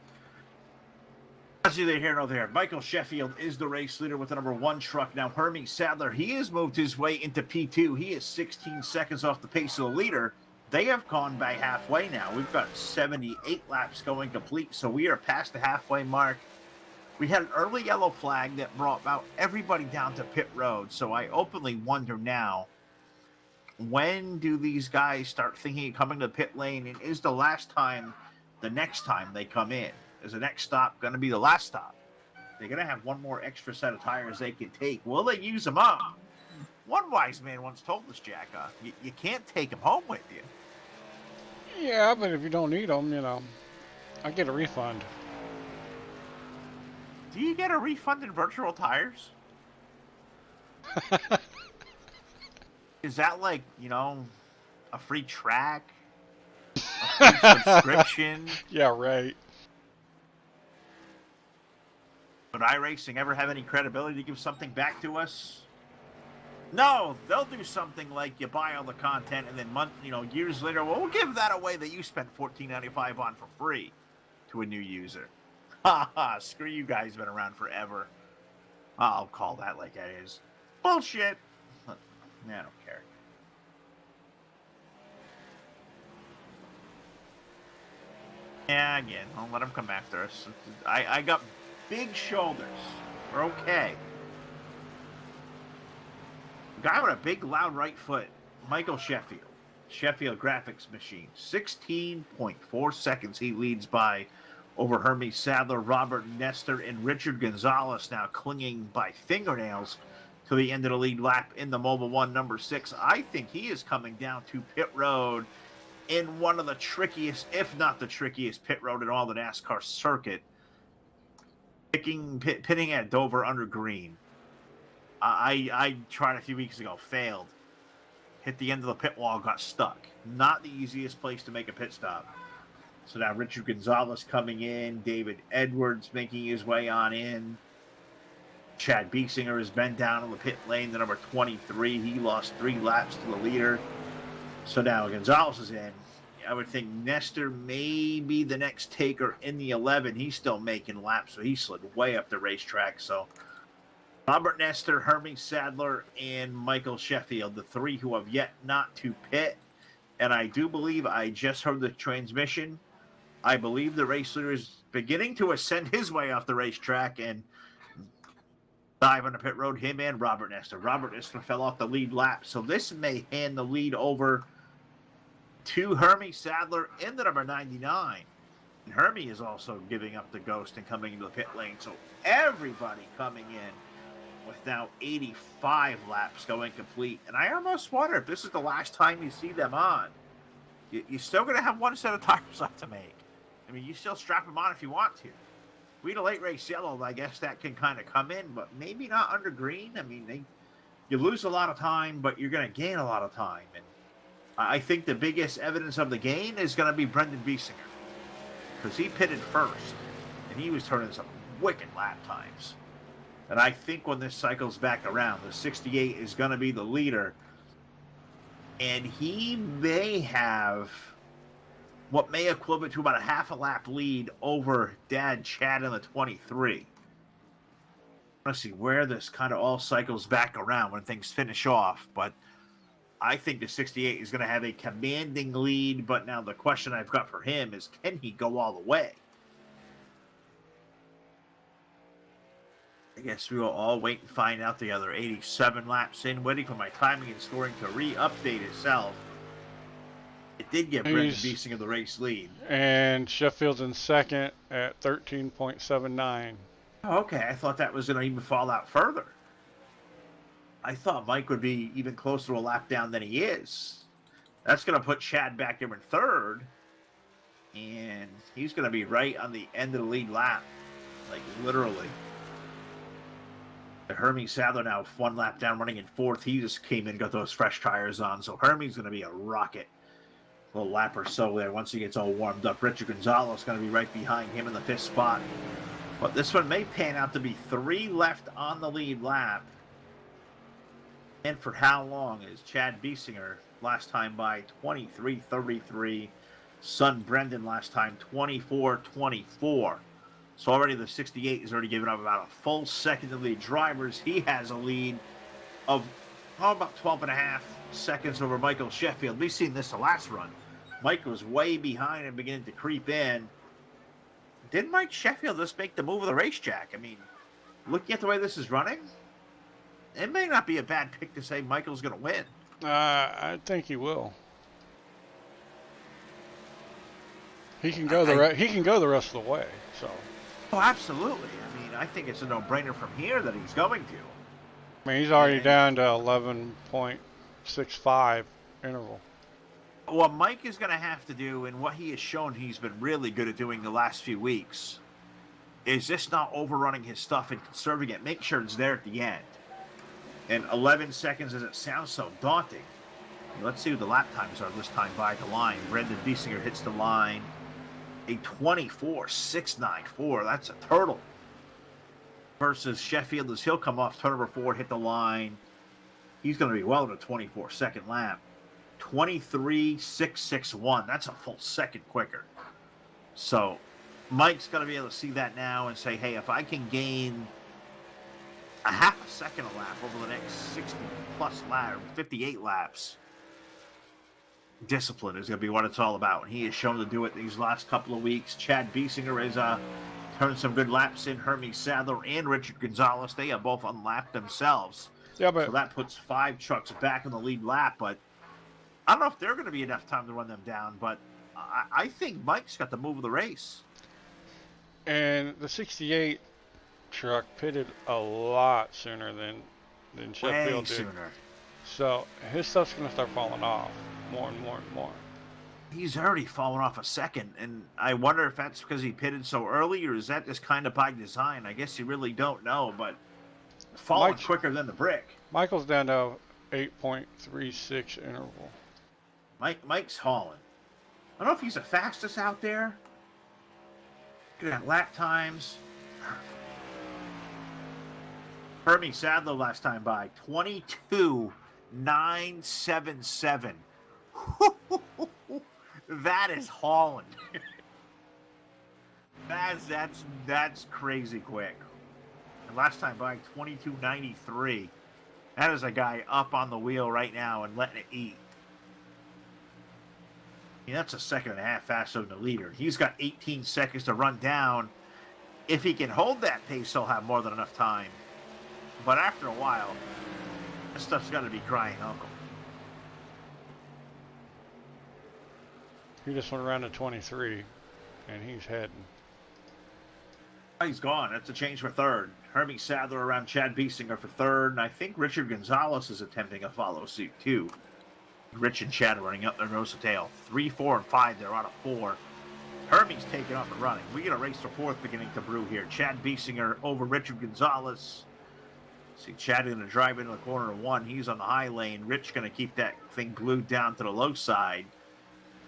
S3: As neither here nor there, Michael Sheffield is the race leader with the number 1 truck. Now, Hermie Sadler, he has moved his way into P2. He is 16 seconds off the pace of the leader. They have gone by halfway now. We've got 78 laps going complete, so we are past the halfway mark. We had an early yellow flag that brought about everybody down to pit road, so I openly wonder now, when do these guys start thinking of coming to the pit lane, and is the next time they come in? Is the next stop going to be the last stop? They're going to have one more extra set of tires they can take. Will they use them up? One wise man once told us, Jack, you can't take them home with you.
S1: Yeah, but if you don't need them, I get a refund.
S3: Do you get a refund in virtual tires? Is that like, a free track? A free subscription?
S1: Yeah, right.
S3: Would iRacing ever have any credibility to give something back to us? No, they'll do something like you buy all the content and then years later, well, we'll give that away that you spent $14.95 on for free to a new user. Ha ha, screw you guys, been around forever. I'll call that like that is. Bullshit. I don't care. Yeah, again, I'll let them come after us. I got big shoulders. We're okay. Guy with a big, loud right foot, Michael Sheffield. Sheffield Graphics Machine. 16.4 seconds he leads by over Hermie Sadler, Robert Nestor, and Richard Gonzalez, now clinging by fingernails to the end of the lead lap in the Mobile 1 number 6. I think he is coming down to pit road in one of the trickiest, if not the trickiest, pit road in all the NASCAR circuit. Pitting at Dover under green. I tried a few weeks ago, failed. Hit the end of the pit wall, got stuck. Not the easiest place to make a pit stop. So now Richard Gonzalez coming in, David Edwards making his way on in. Chad Biesinger has been down in the pit lane, the number 23. He lost 3 laps to the leader. So now Gonzalez is in. I would think Nestor may be the next taker in the 11. He's still making laps, so he slid way up the racetrack. So Robert Nestor, Hermie Sadler, and Michael Sheffield, the three who have yet not to pit. And I do believe I just heard the transmission. I believe the race leader is beginning to ascend his way off the racetrack and dive on the pit road, him and Robert Nestor. Robert Nestor fell off the lead lap, so this may hand the lead over to Hermie Sadler in the number 99. And Hermie is also giving up the ghost and coming into the pit lane. So everybody coming in with now 85 laps going complete. And I almost wonder if this is the last time you see them on. You're still going to have one set of tires left to make. I mean, you still strap them on if you want to. We had a late race yellow, I guess that can kind of come in, but maybe not under green. I mean, you lose a lot of time, but you're going to gain a lot of time. And I think the biggest evidence of the gain is going to be Brendan Biesinger, because he pitted first, and he was turning some wicked lap times. And I think when this cycles back around, the 68 is going to be the leader, and he may have what may equivalent to about a half a lap lead over Dad Chad in the 23. I want to see where this kind of all cycles back around when things finish off, but I think the 68 is going to have a commanding lead, but now the question I've got for him is, can he go all the way? I guess we will all wait and find out the other 87 laps in, waiting for my timing and scoring to re-update itself. It did give Brendan Biesinger the race lead.
S1: And Sheffield's in second at 13.79.
S3: Oh, okay, I thought that was going to even fall out further. I thought Mike would be even closer to a lap down than he is. That's going to put Chad back there in third. And he's going to be right on the end of the lead lap. Like, literally. The Hermie Sadler now one lap down, running in fourth. He just came in and got those fresh tires on. So Hermie's going to be a rocket. A little lap or so there once he gets all warmed up. Richard Gonzalez is going to be right behind him in the fifth spot. But this one may pan out to be 3 left on the lead lap. And for how long is Chad Biesinger last time by 23:33. Son Brendan last time 24:24. So already the 68 has already given up about a full second to the drivers. He has a lead of about 12 and a half seconds over Michael Sheffield. We've seen this the last run. Mike was way behind and beginning to creep in. Did Mike Sheffield just make the move of the racetrack? I mean, looking at the way this is running, it may not be a bad pick to say Michael's going to win.
S1: I think he will. He can go he can go the rest of the way. So.
S3: Oh, absolutely. I mean, I think it's a no-brainer from here that he's going to.
S1: I mean, he's already down to 11.65 interval.
S3: What Mike is going to have to do, and what he has shown he's been really good at doing the last few weeks, is just not overrunning his stuff and conserving it. Make sure it's there at the end. And 11 seconds doesn't sound so daunting. Let's see what the lap times are this time by the line. Brendan Biesinger hits the line. A 24.694. That's a turtle. Versus Sheffield, as he'll come off turn number 4, hit the line. He's going to be well in a 24-second lap. 23.661. That's a full second quicker. So Mike's going to be able to see that now and say, hey, if I can gain a half a second a lap over the next 60-plus laps, 58 laps, discipline is going to be what it's all about. And he has shown to do it these last couple of weeks. Chad Biesinger has turned some good laps in. Hermie Sadler and Richard Gonzalez, they have both unlapped themselves.
S1: Yeah, but
S3: so that puts 5 trucks back in the lead lap. But I don't know if they're going to be enough time to run them down. But I think Mike's got the move of the race.
S1: And the 68 truck pitted a lot sooner than Sheffield did.
S3: Sooner.
S1: So his stuff's going to start falling off more and more and more.
S3: He's already fallen off a second, and I wonder if that's because he pitted so early, or is that just kind of by design? I guess you really don't know, but falling quicker than the brick.
S1: Michael's down to 8.36 interval.
S3: Mike's hauling. I don't know if he's the fastest out there. Look at that lap times. Hermie Sadler last time by 22.977. That is hauling. That's crazy quick. And last time by 22.93. That is a guy up on the wheel right now and letting it eat. I mean, that's a second and a half faster than the leader. He's got 18 seconds to run down. If he can hold that pace, he'll have more than enough time. But after a while, this stuff's got to be crying uncle.
S1: He just went around to 23, and he's heading.
S3: He's gone. That's a change for third. Hermie Sadler around Chad Biesinger for third, and I think Richard Gonzalez is attempting a follow suit too. Rich and Chad are running up their nose to tail. 3, 4, and 5. They're out of 4. Hermie's taking off and running. We get a race for fourth beginning to brew here. Chad Biesinger over Richard Gonzalez. See Chad going to drive into the corner of 1. He's on the high lane. Rich going to keep that thing glued down to the low side.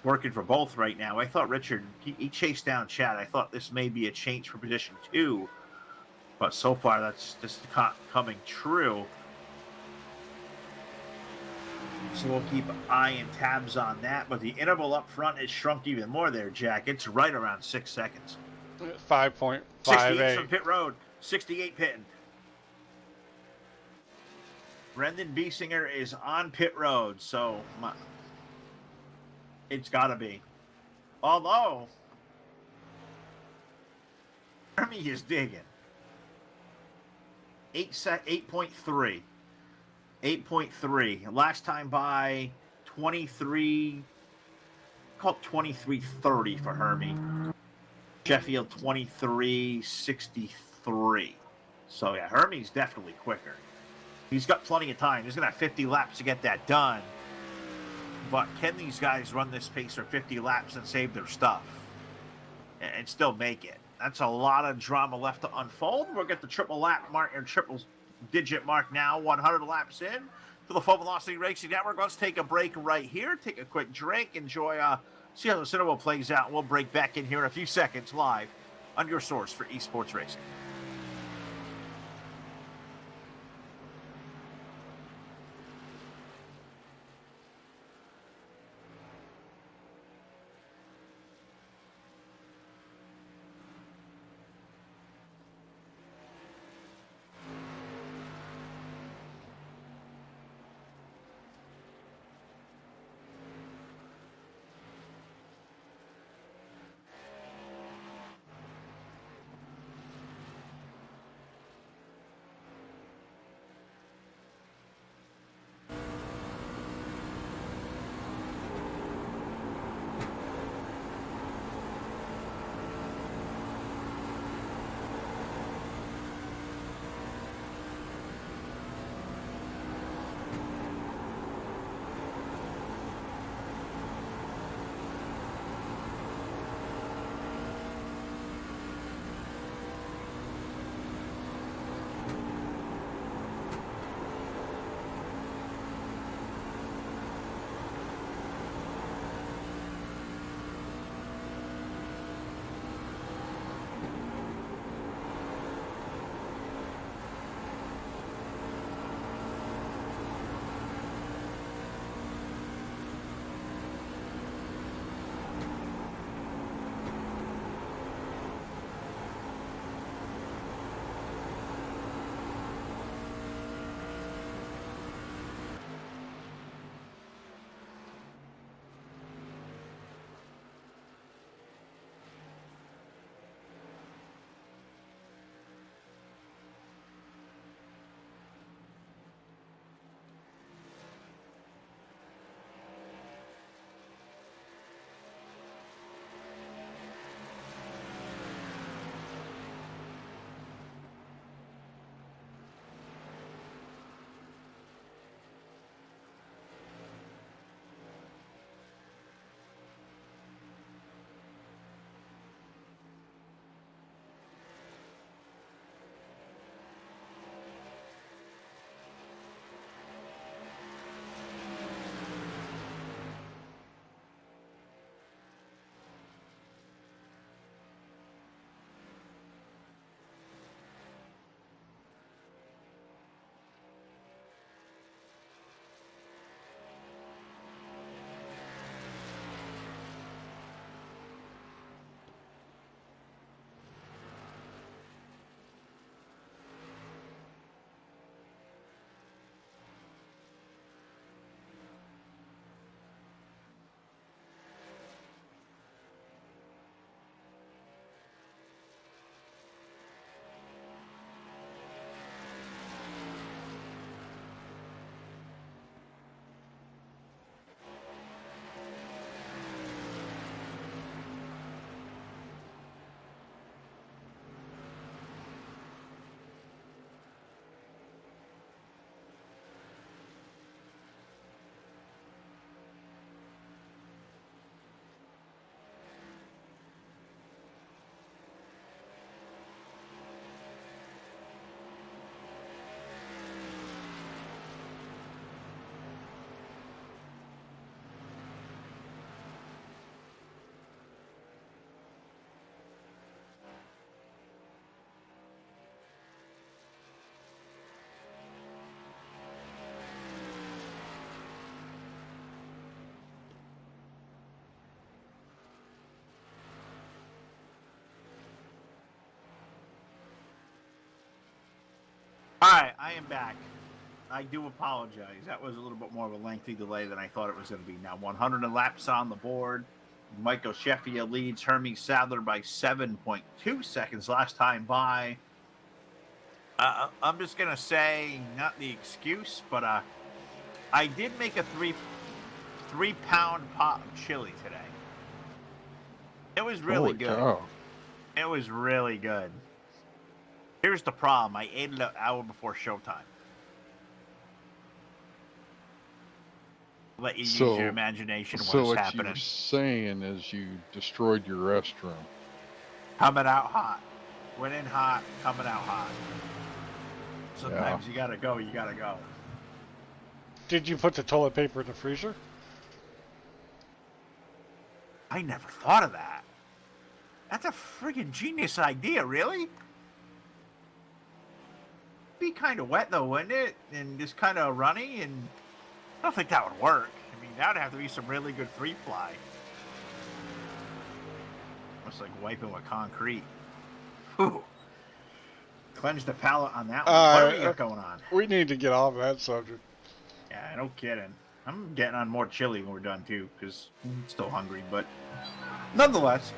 S3: Working for both right now. I thought Richard, he chased down Chad. I thought this may be a change for position 2. But so far, that's just coming true. So we'll keep eye and tabs on that. But the interval up front is shrunk even more there, Jack. It's right around 6 seconds.
S1: 5.58.
S3: 68 from pit road. 68 pitting. Brendan Biesinger is on pit road. So it's got to be. Although, Hermie is digging. 8.3. 8.3. Last time by 23. Call it 23.30 for Hermie. Sheffield 23.63. So yeah, Hermie's definitely quicker. He's got plenty of time. He's gonna have 50 laps to get that done. But can these guys run this pace for 50 laps and save their stuff and still make it? That's a lot of drama left to unfold. We'll get the triple lap mark or triple digit mark now. 100 laps in to the Full Velocity Racing Network. Let's take a break right here. Take a quick drink. Enjoy. See how the cinema plays out. We'll break back in here in a few seconds live on your source for esports racing. I am back. I do apologize. That was a little bit more of a lengthy delay than I thought it was going to be. Now 100 laps on the board. Michael Sheffield leads Hermie Sadler by 7.2 seconds last time by. I'm just going to say, not the excuse, but I did make a 3-pound pot of chili today. It was really
S5: Holy
S3: good.
S5: cow.
S3: It was really good. Here's the problem. I ate it an hour before showtime. Let you use your imagination of
S5: So
S3: what's
S5: what
S3: happening.
S5: you're saying is you destroyed your restroom.
S3: Coming out hot. Went in hot, coming out hot. Sometimes you gotta go, you gotta go.
S1: Did you put the toilet paper in the freezer?
S3: I never thought of that. That's a friggin' genius idea, really? Be kind of wet though, wouldn't it? And just kind of runny, and I don't think that would work. I mean, that would have to be some really good 3-ply. Almost like wiping with concrete. Whew. Cleanse the palate on that one. What do we got going on?
S1: We need to get off that subject.
S3: Yeah, no kidding. I'm getting on more chili when we're done too, because I'm still hungry, but nonetheless.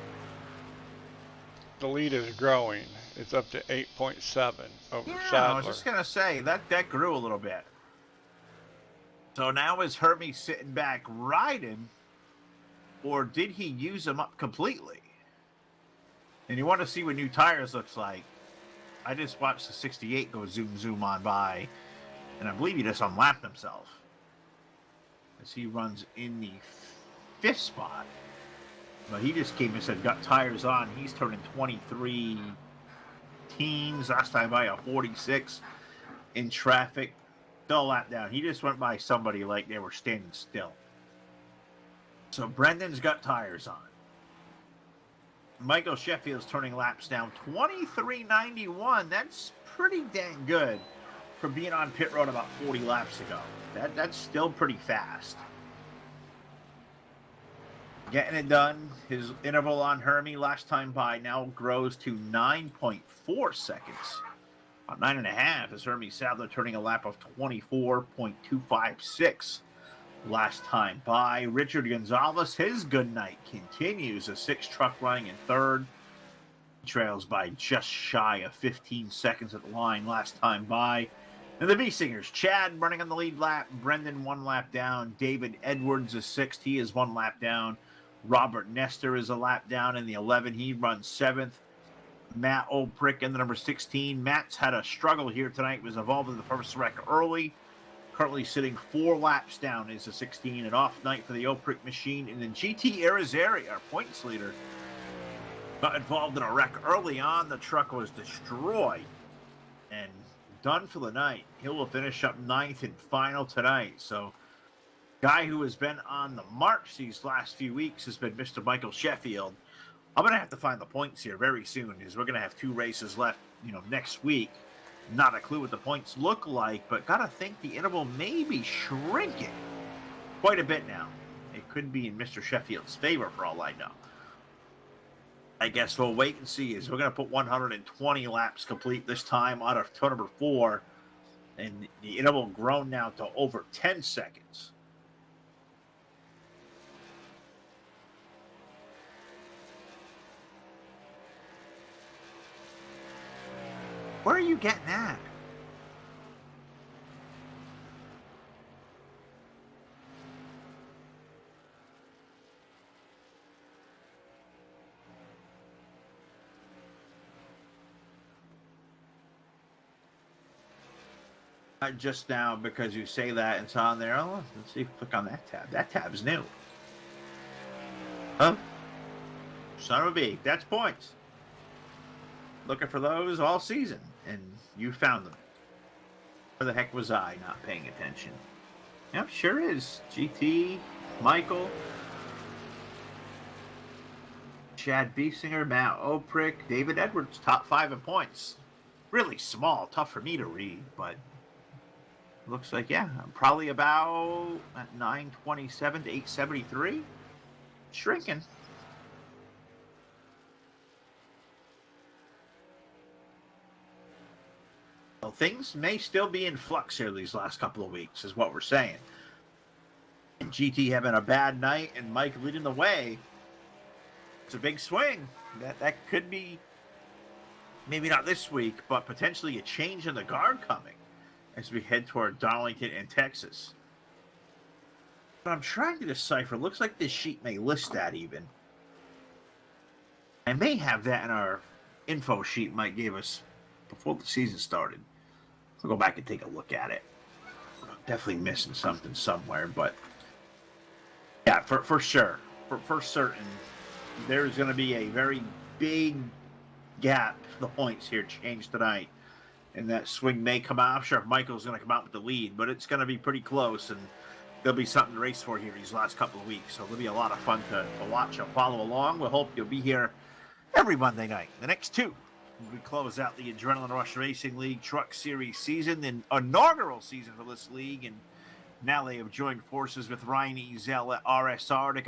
S1: The lead is growing. It's up to 8.7 over
S3: Yeah,
S1: Sadler.
S3: I was just gonna say that grew a little bit. So now is Hermie sitting back riding, or did he use them up completely? And you want to see what new tires looks like. I just watched the 68 go zoom on by, and I believe he just unlapped himself as he runs in the 5th spot. But he just came and said, got tires on. He's turning 23 teens. Last time by a 46 in traffic. Still a lap down. He just went by somebody like they were standing still. So Brendan's got tires on. Michael Sheffield's turning laps down 23.91. That's pretty dang good for being on pit road about 40 laps ago. That's still pretty fast. Getting it done. His interval on Hermie last time by now grows to 9.4 seconds. About 9.5 is Hermie Sadler turning a lap of 24.256 last time by. Richard Gonzalez, his good night continues. A 6 truck running in 3rd. Trails by just shy of 15 seconds at the line last time by. And the B-Singers, Chad running on the lead lap. Brendan 1 lap down. David Edwards is 6th. He is 1 lap down. Robert Nestor is a lap down in the 11. He runs 7th. Matt Oprick in the number 16. Matt's had a struggle here tonight. Was involved in the first wreck early. Currently sitting 4 laps down is a 16. An off night for the Oprick machine. And then GT Arizari, our points leader, got involved in a wreck early on. The truck was destroyed and done for the night. He will finish up 9th and final tonight. So guy who has been on the march these last few weeks has been Mr. Michael Sheffield. I'm going to have to find the points here very soon because we're going to have 2 races left, next week. Not a clue what the points look like, but got to think the interval may be shrinking quite a bit now. It could be in Mr. Sheffield's favor for all I know. I guess we'll wait and see as we're going to put 120 laps complete this time out of turn number 4. And the interval grown now to over 10 seconds. Where are you getting that? Just now because you say that it's on there. Oh, let's see if we click on that tab. That tab's new. Huh? Son of a bee. That's points. Looking for those all season, and you found them. Where the heck was I not paying attention? Yep, sure is. GT, Michael, Chad Biesinger, Matt Oprick, David Edwards, top 5 in points. Really small, tough for me to read, but looks like, yeah, I'm probably about at 927 to 873. Shrinking. things may still be in flux here these last couple of weeks, is what we're saying. And GT having a bad night and Mike leading the way. It's a big swing. That could be, maybe not this week, but potentially a change in the guard coming as we head toward Darlington and Texas. But I'm trying to decipher. Looks like this sheet may list that even. I may have that in our info sheet Mike gave us before the season started. I'll go back and take a look at it. I'm definitely missing something somewhere, but yeah, for sure, for certain, there's going to be a very big gap. The points here change tonight, and that swing may come out. I'm sure if Michael's going to come out with the lead, but it's going to be pretty close, and there'll be something to race for here these last couple of weeks. So it'll be a lot of fun to watch and follow along. We hope you'll be here every Monday night. The next two, we close out the Adrenaline Rush Racing League Truck Series season, the inaugural season for this league, and now they have joined forces with Ryan Ezel at RSR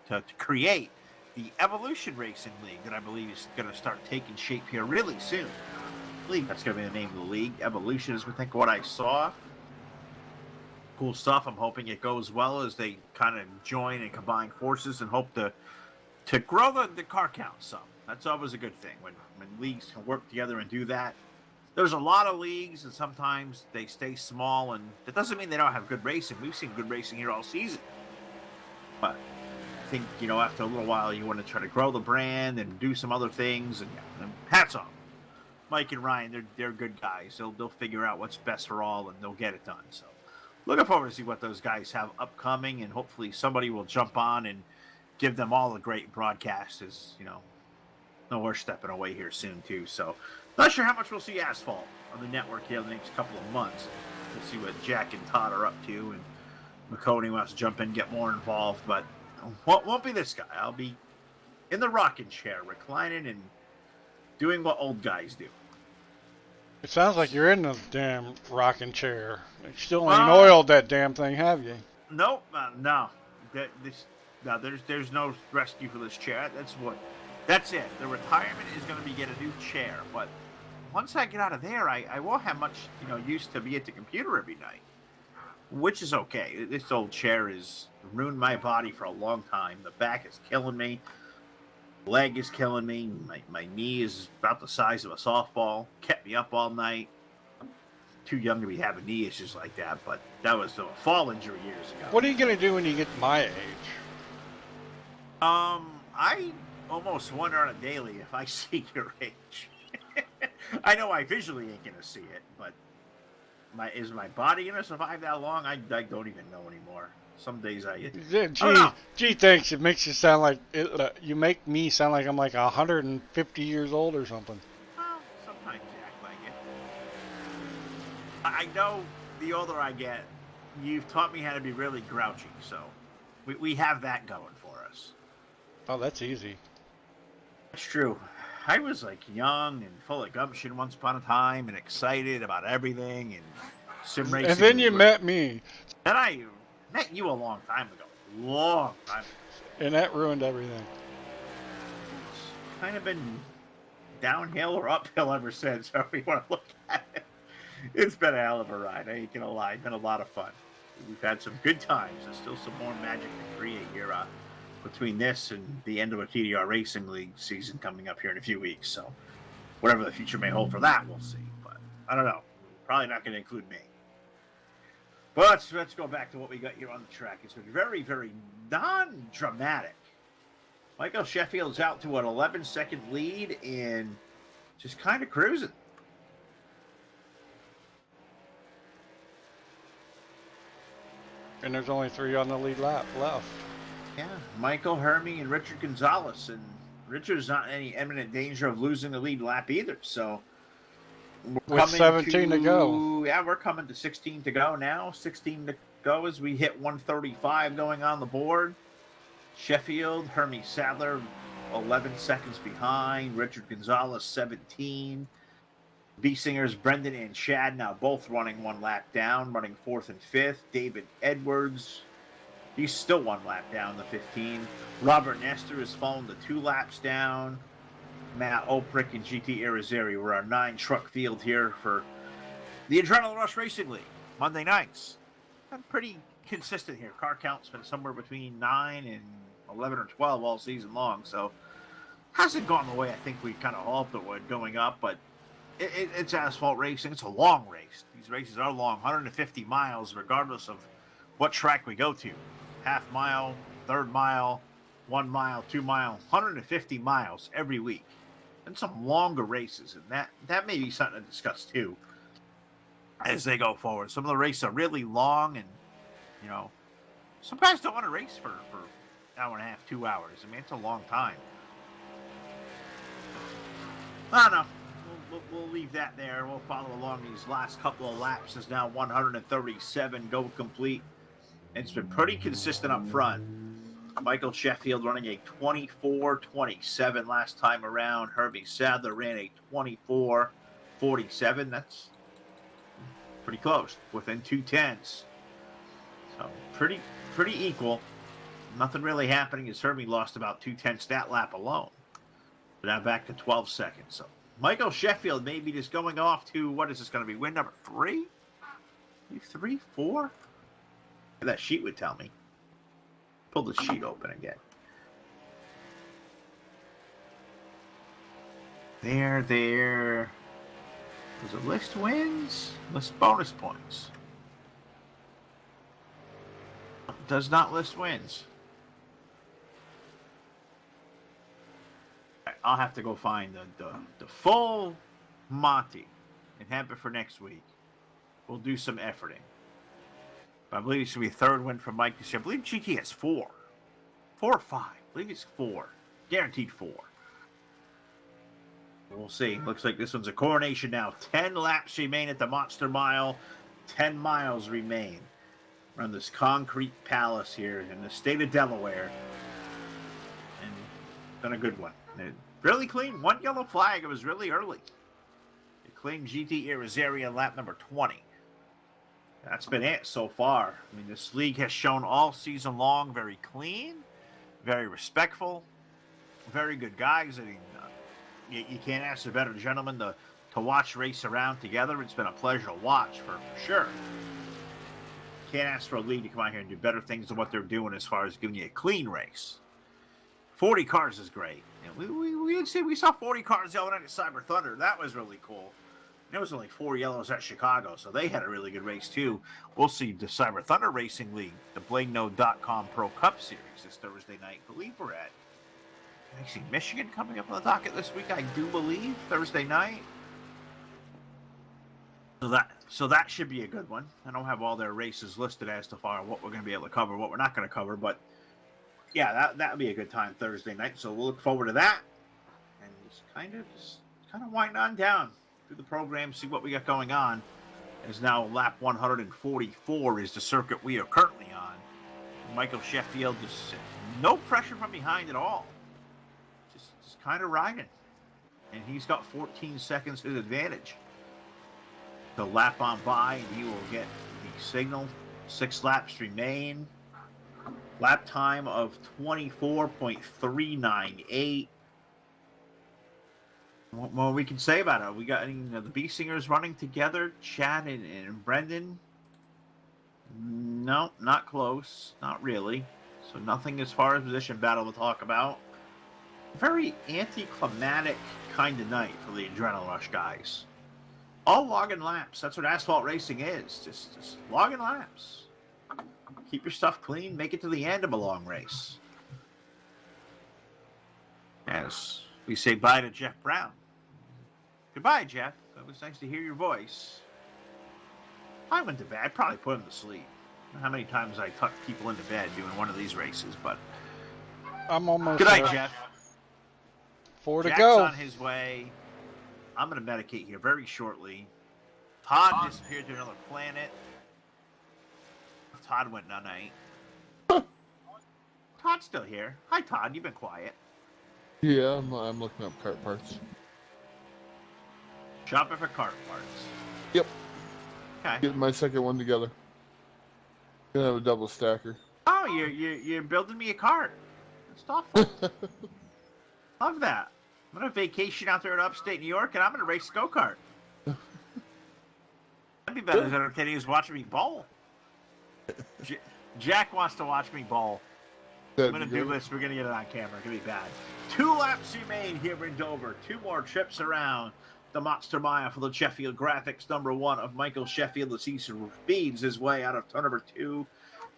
S3: to create the Evolution Racing League that I believe is going to start taking shape here really soon. I believe that's going to be the name of the league. Evolution is, I think, what I saw. Cool stuff. I'm hoping it goes well as they kind of join and combine forces and hope to grow the car count some. That's always a good thing when leagues can work together and do that. There's a lot of leagues, and sometimes they stay small, and that doesn't mean they don't have good racing. We've seen good racing here all season. But I think, after a little while, you want to try to grow the brand and do some other things, and hats off. Mike and Ryan, they're good guys. They'll figure out what's best for all, and they'll get it done. So looking forward to see what those guys have upcoming, and hopefully somebody will jump on and give them all a great broadcast. As we're stepping away here soon too. So not sure how much we'll see Asphalt on the network here in the next couple of months. We'll see what Jack and Todd are up to, and McConey wants to jump in, get more involved, but won't be this guy. I'll be in the rocking chair, reclining and doing what old guys do.
S1: It sounds like you're in the damn rocking chair. You still ain't oiled that damn thing, have you?
S3: Nope, no. There's no rescue for this chair. That's it. The retirement is going to be get a new chair. But once I get out of there, I won't have much, use to be at the computer every night, which is okay. This old chair has ruined my body for a long time. The back is killing me. Leg is killing me. My knee is about the size of a softball. Kept me up all night. I'm too young to be having knee issues like that, but that was a fall injury years ago.
S1: What are you going to do when you get my age?
S3: I almost wonder on a daily if I see your age. I know I visually ain't going to see it, but is my body going to survive that long? I don't even know anymore. Some days I don't know.
S1: Gee, thanks. It makes you sound like you make me sound like I'm like 150 years old or something.
S3: Well, sometimes you act like it. I know the older I get, you've taught me how to be really grouchy, so we have that going for us.
S1: Oh, that's easy.
S3: That's true. I was like young and full of gumption once upon a time and excited about everything and sim racing.
S1: And then you met me.
S3: And I met you a long time ago. Long time ago.
S1: And that ruined everything.
S3: It's kind of been downhill or uphill ever since, however you want to look at it. It's been a hell of a ride. I ain't gonna lie. It's been a lot of fun. We've had some good times. There's still some more magic to create here between this and the end of a TDR Racing League season coming up here in a few weeks. So whatever the future may hold for that, we'll see. But I don't know. Probably not going to include me. But let's go back to what we got here on the track. It's been very, very non-dramatic. Michael Sheffield's out to an 11-second lead and just kind of cruising.
S1: And there's only 3 on the lead lap left.
S3: Yeah, Michael, Hermie, and Richard Gonzalez. And Richard's not in any imminent danger of losing the lead lap either. So
S1: with 17 to go.
S3: Yeah, we're coming to 16 to go now. 16 to go as we hit 135 going on the board. Sheffield, Hermie Sadler, 11 seconds behind. Richard Gonzalez, 17. B-Singers, Brendan and Shad now both running 1 lap down, running 4th and 5th. David Edwards, he's still 1 lap down, the 15. Robert Nestor has fallen to 2 laps down. Matt Oprick and GT Irizarry. We're our 9 truck field here for the Adrenaline Rush Racing League. Monday nights. Been pretty consistent here. Car count's been somewhere between 9 and 11 or 12 all season long. So hasn't gone the way I think we kind of hoped it would going up, but it's asphalt racing. It's a long race. These races are long, 150 miles, regardless of what track we go to. Half mile, third mile, 1 mile, 2 mile, 150 miles every week. And some longer races, and that may be something to discuss too as they go forward. Some of the races are really long, and you know, some guys don't want to race for an hour and a half, 2 hours. I mean, it's a long time. I don't know. We'll leave that there. We'll follow along these last couple of laps. Is now 137 go complete. It's been pretty consistent up front. Michael Sheffield running a 24:27 last time around. Herbie Sadler ran a 24:47. That's pretty close, within 2/10. So pretty equal. Nothing really happening as Herbie lost about 2/10 that lap alone. Now back to 12 seconds. So Michael Sheffield maybe just going off to, what is this going to be, win number 3? 3, 4? That sheet would tell me. Pull the sheet open again. There. Was it list wins? List bonus points. Does not list wins. I'll have to go find the full Monty and have it for next week. We'll do some efforting. But I believe it should be a third win for Mike this year. I believe GT has 4. 4 or 5. I believe it's 4. Guaranteed 4. We'll see. Looks like this one's a coronation now. 10 laps remain at the Monster Mile. 10 miles remain around this concrete palace here in the state of Delaware. And done a good one. Really clean. 1 yellow flag. It was really early. It claimed GT Irizarry on lap number 20. That's been it so far. I mean, this league has shown all season long very clean, very respectful, very good guys. I mean, you can't ask a better gentleman to watch race around together. It's been a pleasure to watch for sure. Can't ask for a league to come out here and do better things than what they're doing as far as giving you a clean race. 40 cars is great. And we saw 40 cars the other night at Cyber Thunder. That was really cool. There was only 4 yellows at Chicago, so they had a really good race too. We'll see the Cyber Thunder Racing League, the BladeNode.com Pro Cup Series this Thursday night. I believe we're at Racing Michigan coming up on the docket this week, I do believe, Thursday night. So that should be a good one. I don't have all their races listed as to far what we're going to be able to cover, what we're not going to cover, but yeah, that would be a good time Thursday night. So we'll look forward to that, and just kind of wind on down through the program, see what we got going on. As now lap 144 is the circuit we are currently on. Michael Sheffield just no pressure from behind at all. Just kind of riding. And he's got 14 seconds his advantage. The lap on by, and he will get the signal. 6 laps remain. Lap time of 24.398. What more we can say about it? We got the B Singers running together, Chad and Brendan. No, not close. Not really. So nothing as far as position battle to talk about. Very anticlimactic kind of night for the Adrenaline Rush guys. All logging laps. That's what asphalt racing is. Just logging laps. Keep your stuff clean. Make it to the end of a long race. As we say bye to Jeff Brown. Goodbye, Jeff. It was nice to hear your voice. I went to bed. I probably put him to sleep. I don't know how many times I tucked people into bed doing one of these races, but
S1: I'm almost
S3: good night,
S1: there.
S3: Jeff.
S1: 4 to
S3: Jack's
S1: go.
S3: on his way. I'm going to medicate here very shortly. Todd disappeared to another planet. Todd went night. Todd's still here. Hi, Todd. You've been quiet.
S2: Yeah, I'm looking up cart parts.
S3: Shopping for cart parts.
S2: Yep.
S3: Okay.
S2: Getting my second one together. Gonna have a double stacker.
S3: Oh, you're building me a cart. That's thoughtful. Love that. I'm going to vacation out there in upstate New York, and I'm going to race a go-kart. That'd be better as entertaining as watching me bowl. Jack wants to watch me bowl. I'm going to do this. We're going to get it on camera. It's going to be bad. 2 laps remain here in Dover. 2 more trips around the Monster Mile for the Sheffield Graphics #1 of Michael Sheffield as he speeds his way out of turn number 2.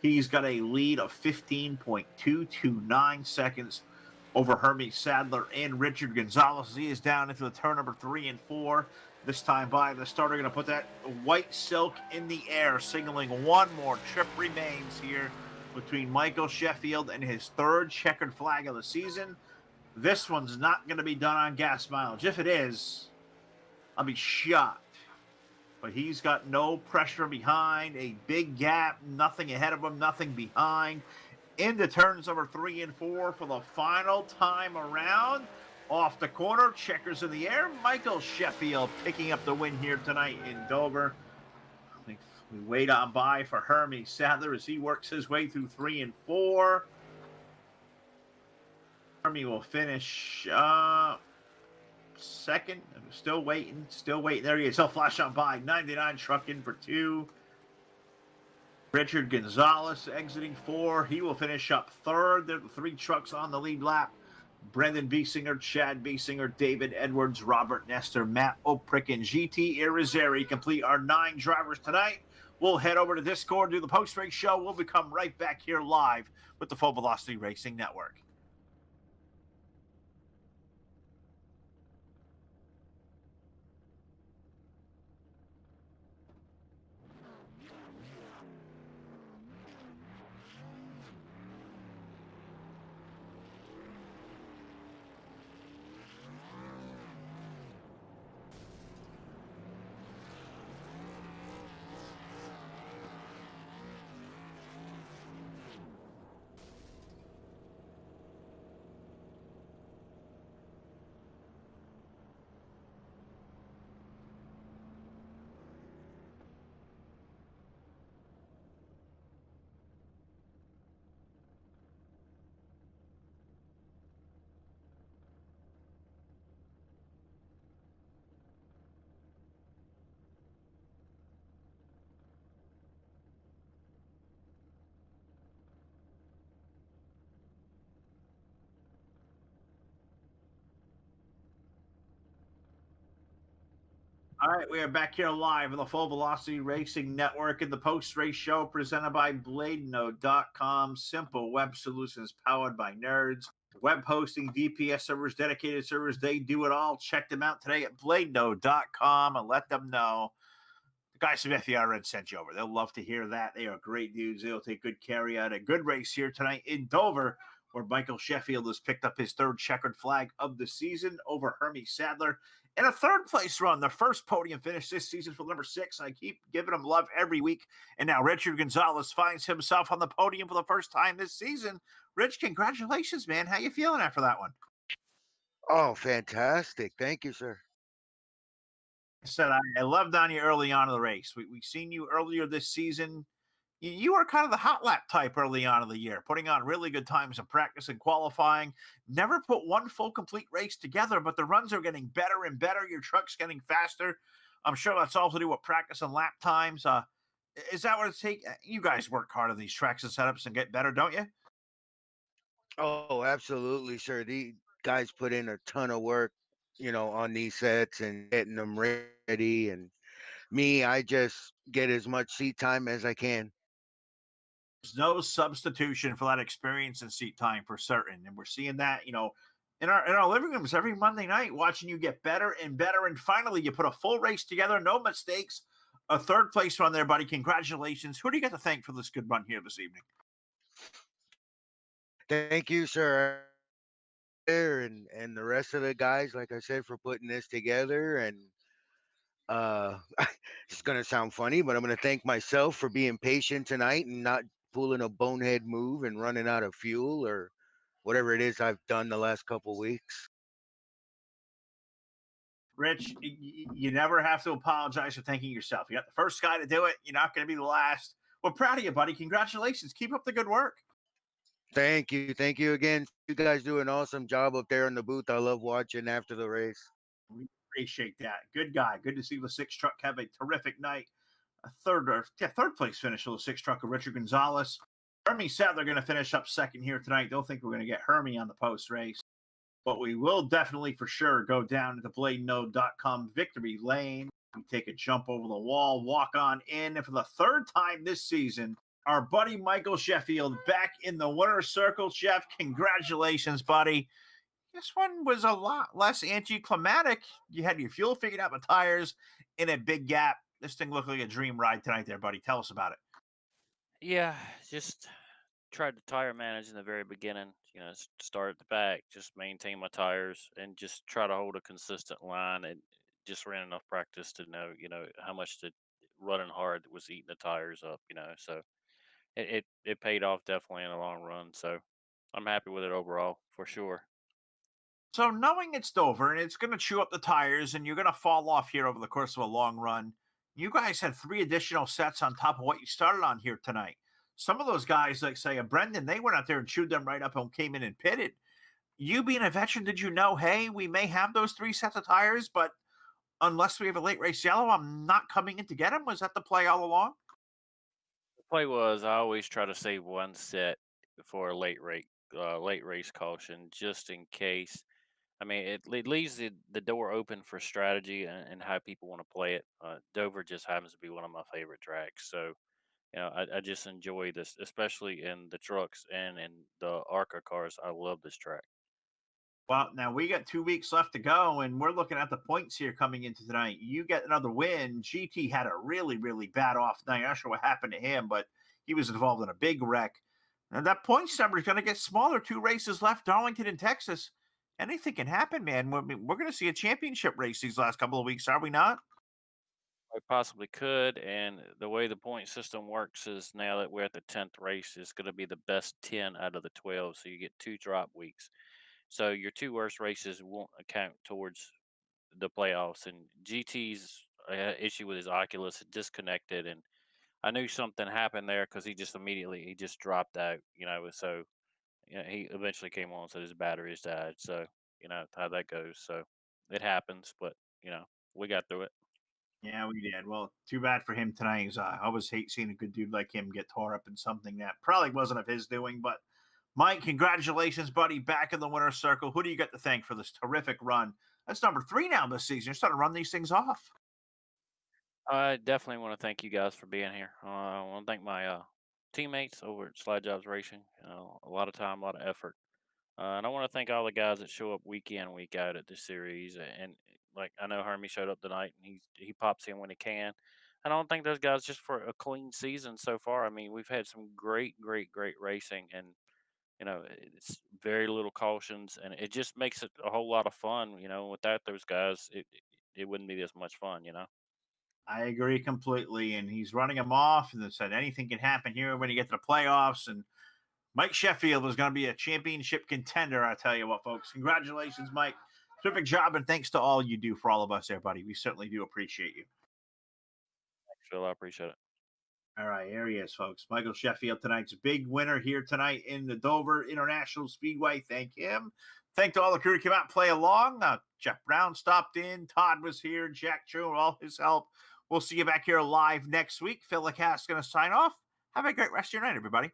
S3: He's got a lead of 15.229 seconds over Hermie Sadler and Richard Gonzalez. He is down into the turn number 3 and 4. This time by the starter, going to put that white silk in the air, signaling 1 more trip remains here between Michael Sheffield and his 3rd checkered flag of the season. This one's not going to be done on gas mileage. If it is, I'll be shocked. But he's got no pressure behind, a big gap, nothing ahead of him, nothing behind. Into turns number 3 and 4 for the final time around. Off the corner, checkers in the air. Michael Sheffield picking up the win here tonight in Dover. We wait on by for Hermie Sadler as he works his way through 3 and 4. Hermie will finish second. Still waiting. There he is. He'll flash on by. 99 truck in for 2. Richard Gonzalez exiting 4. He will finish up 3rd. There are the 3 trucks on the lead lap. Brendan Biesinger, Chad Biesinger, David Edwards, Robert Nestor, Matt Oprick, and GT Irizarry complete our 9 drivers tonight. We'll head over to Discord, do the post-race show. We'll become right back here live with the Full Velocity Racing Network. All right, we are back here live on the Full Velocity Racing Network in the post-race show presented by BladeNode.com. Simple web solutions powered by nerds. Web hosting, VPS servers, dedicated servers, they do it all. Check them out today at BladeNode.com and let them know the guys from FERN sent you over. They'll love to hear that. They are great dudes. They'll take good care of you. A good race here tonight in Dover, where Michael Sheffield has picked up his 3rd checkered flag of the season over Hermie Sadler. In a 3rd place run, the first podium finish this season for number 6. I keep giving him love every week. And now Richard Gonzalez finds himself on the podium for the first time this season. Rich, congratulations, man. How you feeling after that one?
S7: Oh, fantastic. Thank you, sir.
S3: I said I loved on you early on in the race. We seen you earlier this season. You were kind of the hot lap type early on in the year, putting on really good times in practice and qualifying. Never put one full complete race together, but the runs are getting better and better. Your truck's getting faster. I'm sure that's all to do with practice and lap times. Is that what it takes? You guys work hard on these tracks and setups and get better, don't you?
S7: Oh, absolutely, sir. The guys put in a ton of work, on these sets and getting them ready. And me, I just get as much seat time as I can.
S3: There's no substitution for that experience and seat time for certain. And we're seeing that, in our living rooms every Monday night, watching you get better and better. And finally, you put a full race together, no mistakes. A 3rd place run there, buddy. Congratulations. Who do you get to thank for this good run here this evening?
S7: Thank you, sir. And the rest of the guys, like I said, for putting this together. And it's going to sound funny, but I'm going to thank myself for being patient tonight and not pulling a bonehead move and running out of fuel or whatever it is I've done the last couple weeks.
S3: Rich, you never have to apologize for thanking yourself. You got the first guy to do it. You're not going to be the last. We're proud of you, buddy. Congratulations. Keep up the good work.
S7: Thank you. Thank you again. You guys do an awesome job up there in the booth. I love watching after the race.
S3: We appreciate that. Good guy. Good to see the 6 truck have a terrific night. A third place finish of the 6 truck of Richard Gonzalez. Hermie said they're going to finish up second here tonight. Don't think we're going to get Hermie on the post race. But we will definitely for sure go down to the bladenode.com victory lane. We take a jump over the wall, walk on in. And for the third time this season, our buddy Michael Sheffield back in the winner's circle. Chef, congratulations, buddy. This one was a lot less anticlimactic. You had your fuel figured out, the tires in a big gap. This thing looked like a dream ride tonight there, buddy. Tell us about it.
S8: Yeah, just tried to tire manage in the very beginning. Start at the back, just maintain my tires, and just try to hold a consistent line. And just ran enough practice to know, how much the running hard was eating the tires up. So it paid off definitely in the long run. So I'm happy with it overall for sure.
S3: So knowing it's Dover and it's going to chew up the tires and you're going to fall off here over the course of a long run, you guys had 3 additional sets on top of what you started on here tonight. Some of those guys, like say a Brendan, they went out there and chewed them right up and came in and pitted. You being a veteran, did you know, hey, we may have those 3 sets of tires, but unless we have a late race yellow, I'm not coming in to get them? Was that the play all along?
S8: The play was I always try to save one set for a late race caution just in case. I mean, it leaves the door open for strategy and how people want to play it. Dover just happens to be one of my favorite tracks. So, I just enjoy this, especially in the trucks and in the ARCA cars. I love this track.
S3: Well, now we got 2 weeks left to go, and we're looking at the points here coming into tonight. You get another win. GT had a really, really bad off night. I'm not sure what happened to him, but he was involved in a big wreck. And that points number is going to get smaller. 2 races left, Darlington and Texas. Anything can happen, man. We're going to see a championship race these last couple of weeks, are we not?
S8: I possibly could, and the way the point system works is now that we're at the 10th race, it's going to be the best 10 out of the 12, so you get 2 drop weeks. So your 2 worst races won't account towards the playoffs. And GT's issue with his Oculus disconnected, and I knew something happened there because he just dropped out. So he eventually came on and said his batteries died. So how that goes. So it happens, but we got through it.
S3: Yeah, we did. Well, too bad for him tonight. I always hate seeing a good dude like him get tore up in something that probably wasn't of his doing. But Mike, congratulations, buddy. Back in the winner's circle. Who do you got to thank for this terrific run? That's number 3 now this season. You're starting to run these things off.
S8: I definitely want to thank you guys for being here. I want to thank my teammates over at Slide Jobs Racing. A lot of time, a lot of effort. And I want to thank all the guys that show up week in, week out at this series. And like I know Hermie showed up tonight, and he pops in when he can. And I don't think those guys just for a clean season so far. I mean, we've had some great, great, great racing, and it's very little cautions, and it just makes it a whole lot of fun. Without those guys, it wouldn't be this much fun.
S3: I agree completely. And he's running them off and said anything can happen here when you get to the playoffs. And Mike Sheffield is going to be a championship contender. I tell you what, folks. Congratulations, Mike. Terrific job. And thanks to all you do for all of us there, buddy. We certainly do appreciate you.
S8: Thanks, Phil. I appreciate it.
S3: All right, here he is, folks. Michael Sheffield, tonight's big winner here tonight in the Dover International Speedway. Thank him. Thank to all the crew who came out and play along. Jeff Brown stopped in. Todd was here. Jack True, all his help. We'll see you back here live next week. Phil Lacasse is going to sign off. Have a great rest of your night, everybody.